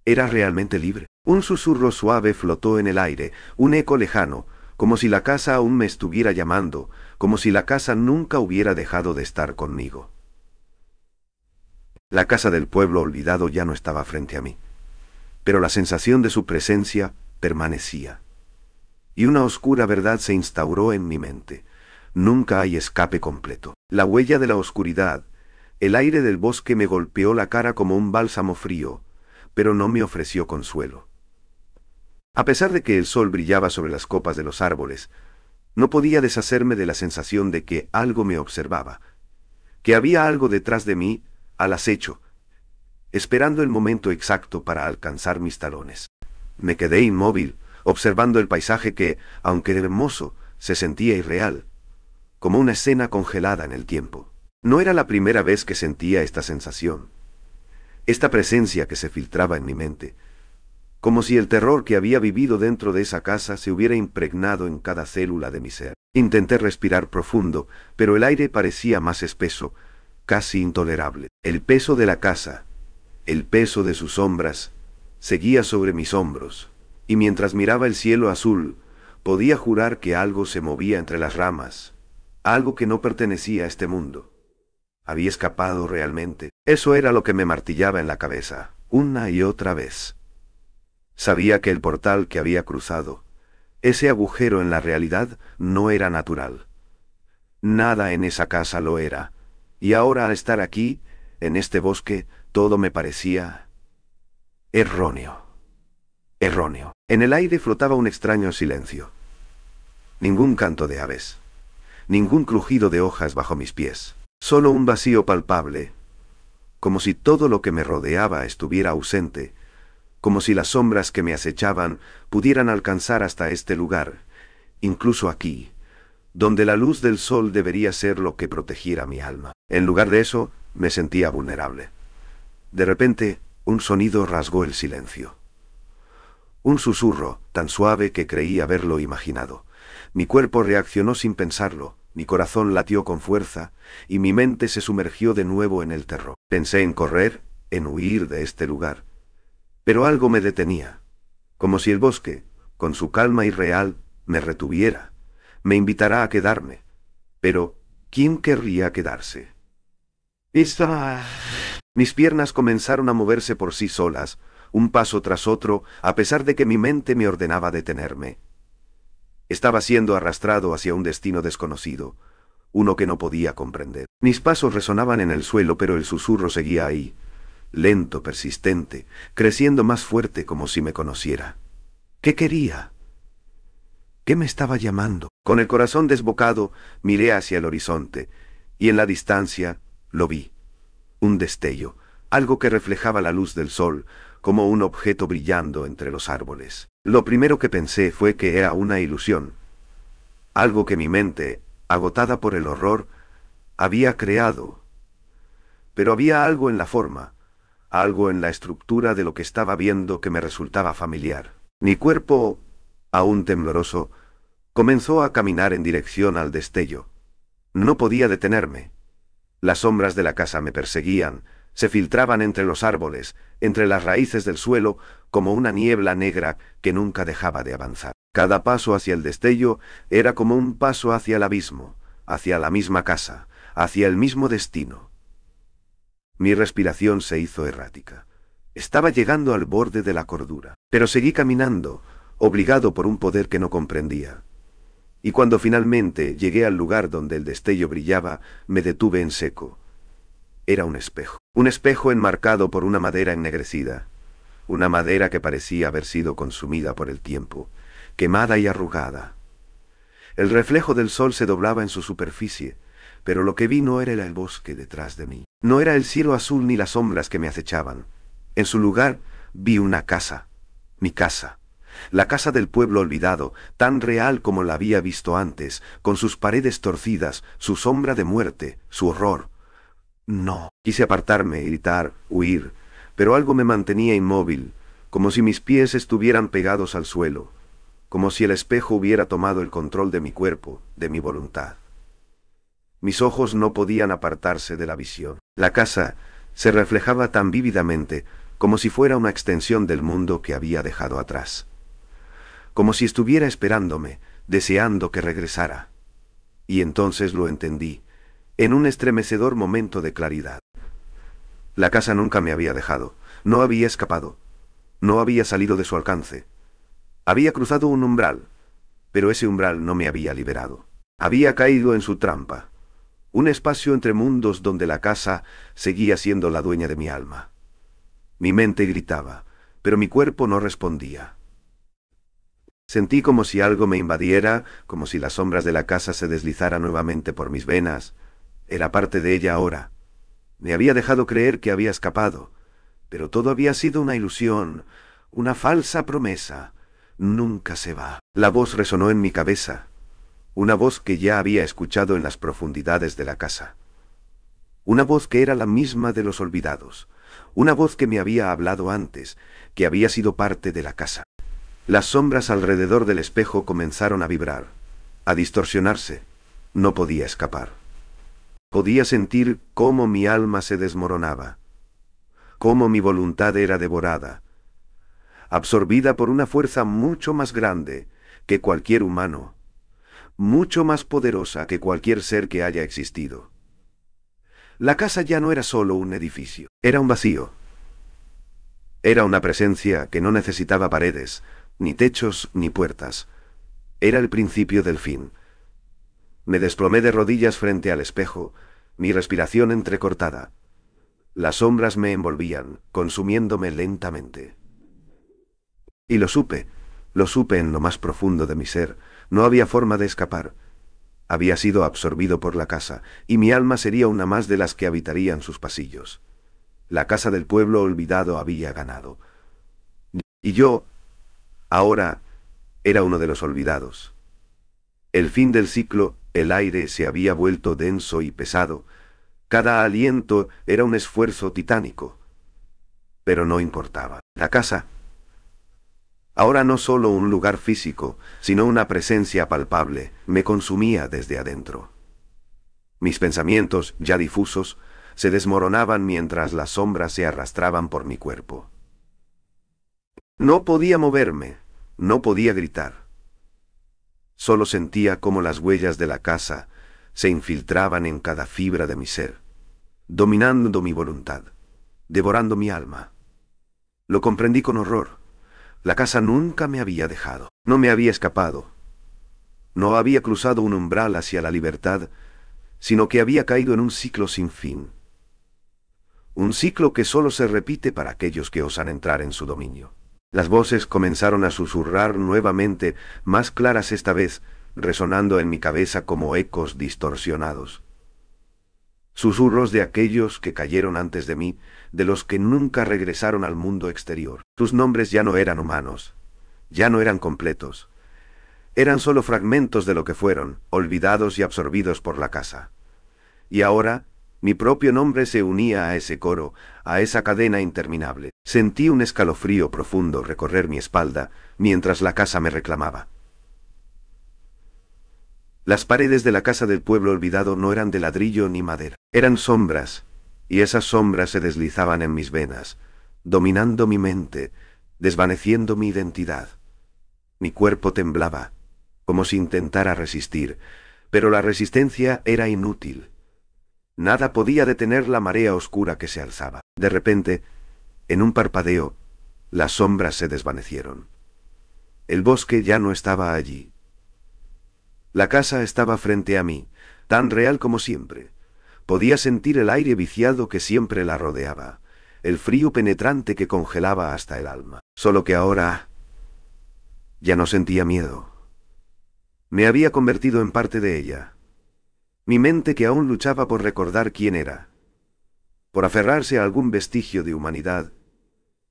Era realmente libre. Un susurro suave flotó en el aire, un eco lejano, como si la casa aún me estuviera llamando, como si la casa nunca hubiera dejado de estar conmigo. La casa del pueblo olvidado ya no estaba frente a mí, pero la sensación de su presencia permanecía. Y una oscura verdad se instauró en mi mente. Nunca hay escape completo. La huella de la oscuridad, el aire del bosque me golpeó la cara como un bálsamo frío, pero no me ofreció consuelo. A pesar de que el sol brillaba sobre las copas de los árboles, no podía deshacerme de la sensación de que algo me observaba, que había algo detrás de mí, al acecho, esperando el momento exacto para alcanzar mis talones. Me quedé inmóvil, observando el paisaje que, aunque hermoso, se sentía irreal, como una escena congelada en el tiempo. No era la primera vez que sentía esta sensación, esta presencia que se filtraba en mi mente, como si el terror que había vivido dentro de esa casa se hubiera impregnado en cada célula de mi ser. Intenté respirar profundo, pero el aire parecía más espeso, casi intolerable. El peso de la casa, el peso de sus sombras, seguía sobre mis hombros, y mientras miraba el cielo azul, podía jurar que algo se movía entre las ramas, algo que no pertenecía a este mundo. ¿Había escapado realmente? Eso era lo que me martillaba en la cabeza, una y otra vez. Sabía que el portal que había cruzado, ese agujero en la realidad, no era natural. Nada en esa casa lo era, y ahora al estar aquí, en este bosque, todo me parecía erróneo. Erróneo. En el aire flotaba un extraño silencio. Ningún canto de aves, ningún crujido de hojas bajo mis pies, solo un vacío palpable, como si todo lo que me rodeaba estuviera ausente, como si las sombras que me acechaban pudieran alcanzar hasta este lugar, incluso aquí, donde la luz del sol debería ser lo que protegiera mi alma. En lugar de eso, me sentía vulnerable. De repente, un sonido rasgó el silencio. Un susurro, tan suave que creí haberlo imaginado. Mi cuerpo reaccionó sin pensarlo, mi corazón latió con fuerza, y mi mente se sumergió de nuevo en el terror. Pensé en correr, en huir de este lugar. Pero algo me detenía, como si el bosque, con su calma irreal, me retuviera, me invitara a quedarme. Pero, ¿quién querría quedarse? Mis piernas comenzaron a moverse por sí solas, un paso tras otro, a pesar de que mi mente me ordenaba detenerme. Estaba siendo arrastrado hacia un destino desconocido, uno que no podía comprender. Mis pasos resonaban en el suelo, pero el susurro seguía ahí, lento, persistente, creciendo más fuerte como si me conociera. ¿Qué quería? ¿Qué me estaba llamando? Con el corazón desbocado, miré hacia el horizonte, y en la distancia lo vi. Un destello, algo que reflejaba la luz del sol, como un objeto brillando entre los árboles. Lo primero que pensé fue que era una ilusión, algo que mi mente, agotada por el horror, había creado. Pero había algo en la forma, algo en la estructura de lo que estaba viendo que me resultaba familiar. Mi cuerpo, aún tembloroso, comenzó a caminar en dirección al destello. No podía detenerme. Las sombras de la casa me perseguían, se filtraban entre los árboles, entre las raíces del suelo, como una niebla negra que nunca dejaba de avanzar. Cada paso hacia el destello era como un paso hacia el abismo, hacia la misma casa, hacia el mismo destino. Mi respiración se hizo errática. Estaba llegando al borde de la cordura, pero seguí caminando, obligado por un poder que no comprendía. Y cuando finalmente llegué al lugar donde el destello brillaba, me detuve en seco. Era un espejo enmarcado por una madera ennegrecida, una madera que parecía haber sido consumida por el tiempo, quemada y arrugada. El reflejo del sol se doblaba en su superficie, pero lo que vi no era el bosque detrás de mí. No era el cielo azul ni las sombras que me acechaban. En su lugar vi una casa, mi casa. La casa del pueblo olvidado, tan real como la había visto antes, con sus paredes torcidas, su sombra de muerte, su horror. No. Quise apartarme, gritar, huir, pero algo me mantenía inmóvil, como si mis pies estuvieran pegados al suelo. como si el espejo hubiera tomado el control de mi cuerpo, de mi voluntad. Mis ojos no podían apartarse de la visión. La casa se reflejaba tan vívidamente como si fuera una extensión del mundo que había dejado atrás. Como si estuviera esperándome, deseando que regresara. Y entonces lo entendí, en un estremecedor momento de claridad. La casa nunca me había dejado, no había escapado, no había salido de su alcance. Había cruzado un umbral, pero ese umbral no me había liberado. Había caído en su trampa, un espacio entre mundos donde la casa seguía siendo la dueña de mi alma. Mi mente gritaba, pero mi cuerpo no respondía. Sentí como si algo me invadiera, como si las sombras de la casa se deslizaran nuevamente por mis venas. Era parte de ella ahora. Me había dejado creer que había escapado, pero todo había sido una ilusión, una falsa promesa. Nunca se va. La voz resonó en mi cabeza, una voz que ya había escuchado en las profundidades de la casa. Una voz que era la misma de los olvidados, una voz que me había hablado antes, que había sido parte de la casa. Las sombras alrededor del espejo comenzaron a vibrar, a distorsionarse. No podía escapar. Podía sentir cómo mi alma se desmoronaba, cómo mi voluntad era devorada, absorbida por una fuerza mucho más grande que cualquier humano, mucho más poderosa que cualquier ser que haya existido. La casa ya no era solo un edificio, era un vacío. Era una presencia que no necesitaba paredes, ni techos, ni puertas. Era el principio del fin. Me desplomé de rodillas frente al espejo, mi respiración entrecortada. Las sombras me envolvían, consumiéndome lentamente. Y lo supe en lo más profundo de mi ser. No había forma de escapar. Había sido absorbido por la casa, y mi alma sería una más de las que habitarían sus pasillos. La casa del pueblo olvidado había ganado. Y yo, ahora, era uno de los olvidados. El fin del ciclo, el aire se había vuelto denso y pesado. Cada aliento era un esfuerzo titánico. Pero no importaba. La casa, ahora no solo un lugar físico, sino una presencia palpable, me consumía desde adentro. Mis pensamientos, ya difusos, se desmoronaban mientras las sombras se arrastraban por mi cuerpo. No podía moverme, no podía gritar. Solo sentía cómo las huellas de la casa se infiltraban en cada fibra de mi ser, dominando mi voluntad, devorando mi alma. Lo comprendí con horror. La casa nunca me había dejado, no me había escapado. No había cruzado un umbral hacia la libertad, sino que había caído en un ciclo sin fin. Un ciclo que solo se repite para aquellos que osan entrar en su dominio. Las voces comenzaron a susurrar nuevamente, más claras esta vez, resonando en mi cabeza como ecos distorsionados. Susurros de aquellos que cayeron antes de mí, de los que nunca regresaron al mundo exterior. Sus nombres ya no eran humanos, ya no eran completos. Eran solo fragmentos de lo que fueron, olvidados y absorbidos por la casa. Y ahora, mi propio nombre se unía a ese coro, a esa cadena interminable. Sentí un escalofrío profundo recorrer mi espalda, mientras la casa me reclamaba. Las paredes de la casa del pueblo olvidado no eran de ladrillo ni madera. Eran sombras, y esas sombras se deslizaban en mis venas, dominando mi mente, desvaneciendo mi identidad. Mi cuerpo temblaba, como si intentara resistir, pero la resistencia era inútil. Nada podía detener la marea oscura que se alzaba. De repente, en un parpadeo, las sombras se desvanecieron. El bosque ya no estaba allí. La casa estaba frente a mí, tan real como siempre. Podía sentir el aire viciado que siempre la rodeaba, el frío penetrante que congelaba hasta el alma. Solo que ahora ya no sentía miedo. Me había convertido en parte de ella. Mi mente que aún luchaba por recordar quién era, por aferrarse a algún vestigio de humanidad,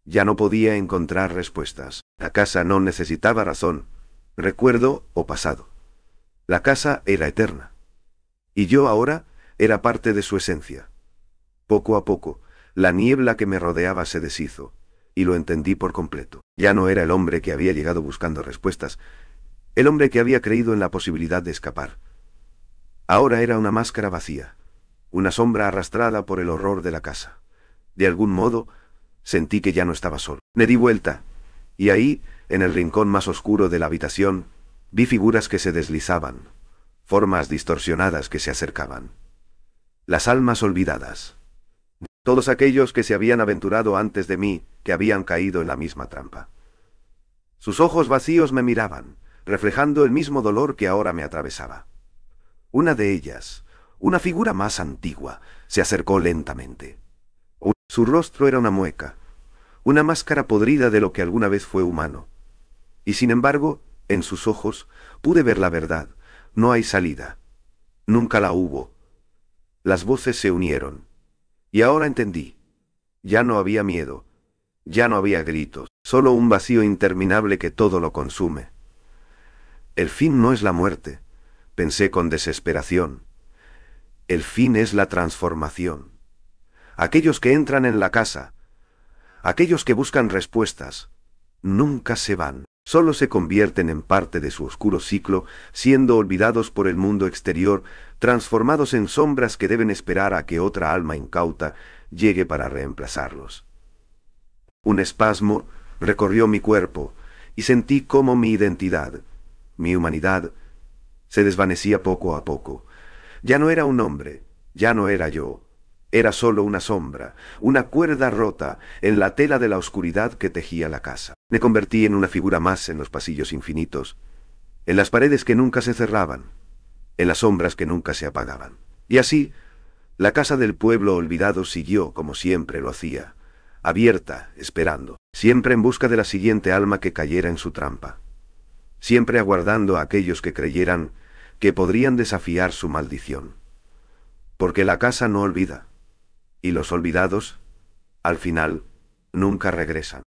ya no podía encontrar respuestas. La casa no necesitaba razón, recuerdo o pasado. La casa era eterna. Y yo ahora era parte de su esencia. Poco a poco, la niebla que me rodeaba se deshizo, y lo entendí por completo. Ya no era el hombre que había llegado buscando respuestas, el hombre que había creído en la posibilidad de escapar. Ahora era una máscara vacía, una sombra arrastrada por el horror de la casa. De algún modo, sentí que ya no estaba solo. Me di vuelta, y ahí, en el rincón más oscuro de la habitación, vi figuras que se deslizaban, formas distorsionadas que se acercaban. Las almas olvidadas. Todos aquellos que se habían aventurado antes de mí, que habían caído en la misma trampa. Sus ojos vacíos me miraban, reflejando el mismo dolor que ahora me atravesaba. Una de ellas, una figura más antigua, se acercó lentamente. Su rostro era una mueca, una máscara podrida de lo que alguna vez fue humano. Y sin embargo, en sus ojos, pude ver la verdad. No hay salida. Nunca la hubo. Las voces se unieron. Y ahora entendí. Ya no había miedo. Ya no había gritos. Solo un vacío interminable que todo lo consume. El fin no es la muerte, pensé con desesperación. El fin es la transformación. Aquellos que entran en la casa, aquellos que buscan respuestas, nunca se van. Solo se convierten en parte de su oscuro ciclo, siendo olvidados por el mundo exterior, transformados en sombras que deben esperar a que otra alma incauta llegue para reemplazarlos. Un espasmo recorrió mi cuerpo y sentí cómo mi identidad, mi humanidad, se desvanecía poco a poco. Ya no era un hombre, ya no era yo. Era solo una sombra, una cuerda rota en la tela de la oscuridad que tejía la casa. Me convertí en una figura más en los pasillos infinitos, en las paredes que nunca se cerraban, en las sombras que nunca se apagaban. Y así, la casa del pueblo olvidado siguió como siempre lo hacía, abierta, esperando, siempre en busca de la siguiente alma que cayera en su trampa, siempre aguardando a aquellos que creyeran que podrían desafiar su maldición. Porque la casa no olvida. Y los olvidados, al final, nunca regresan.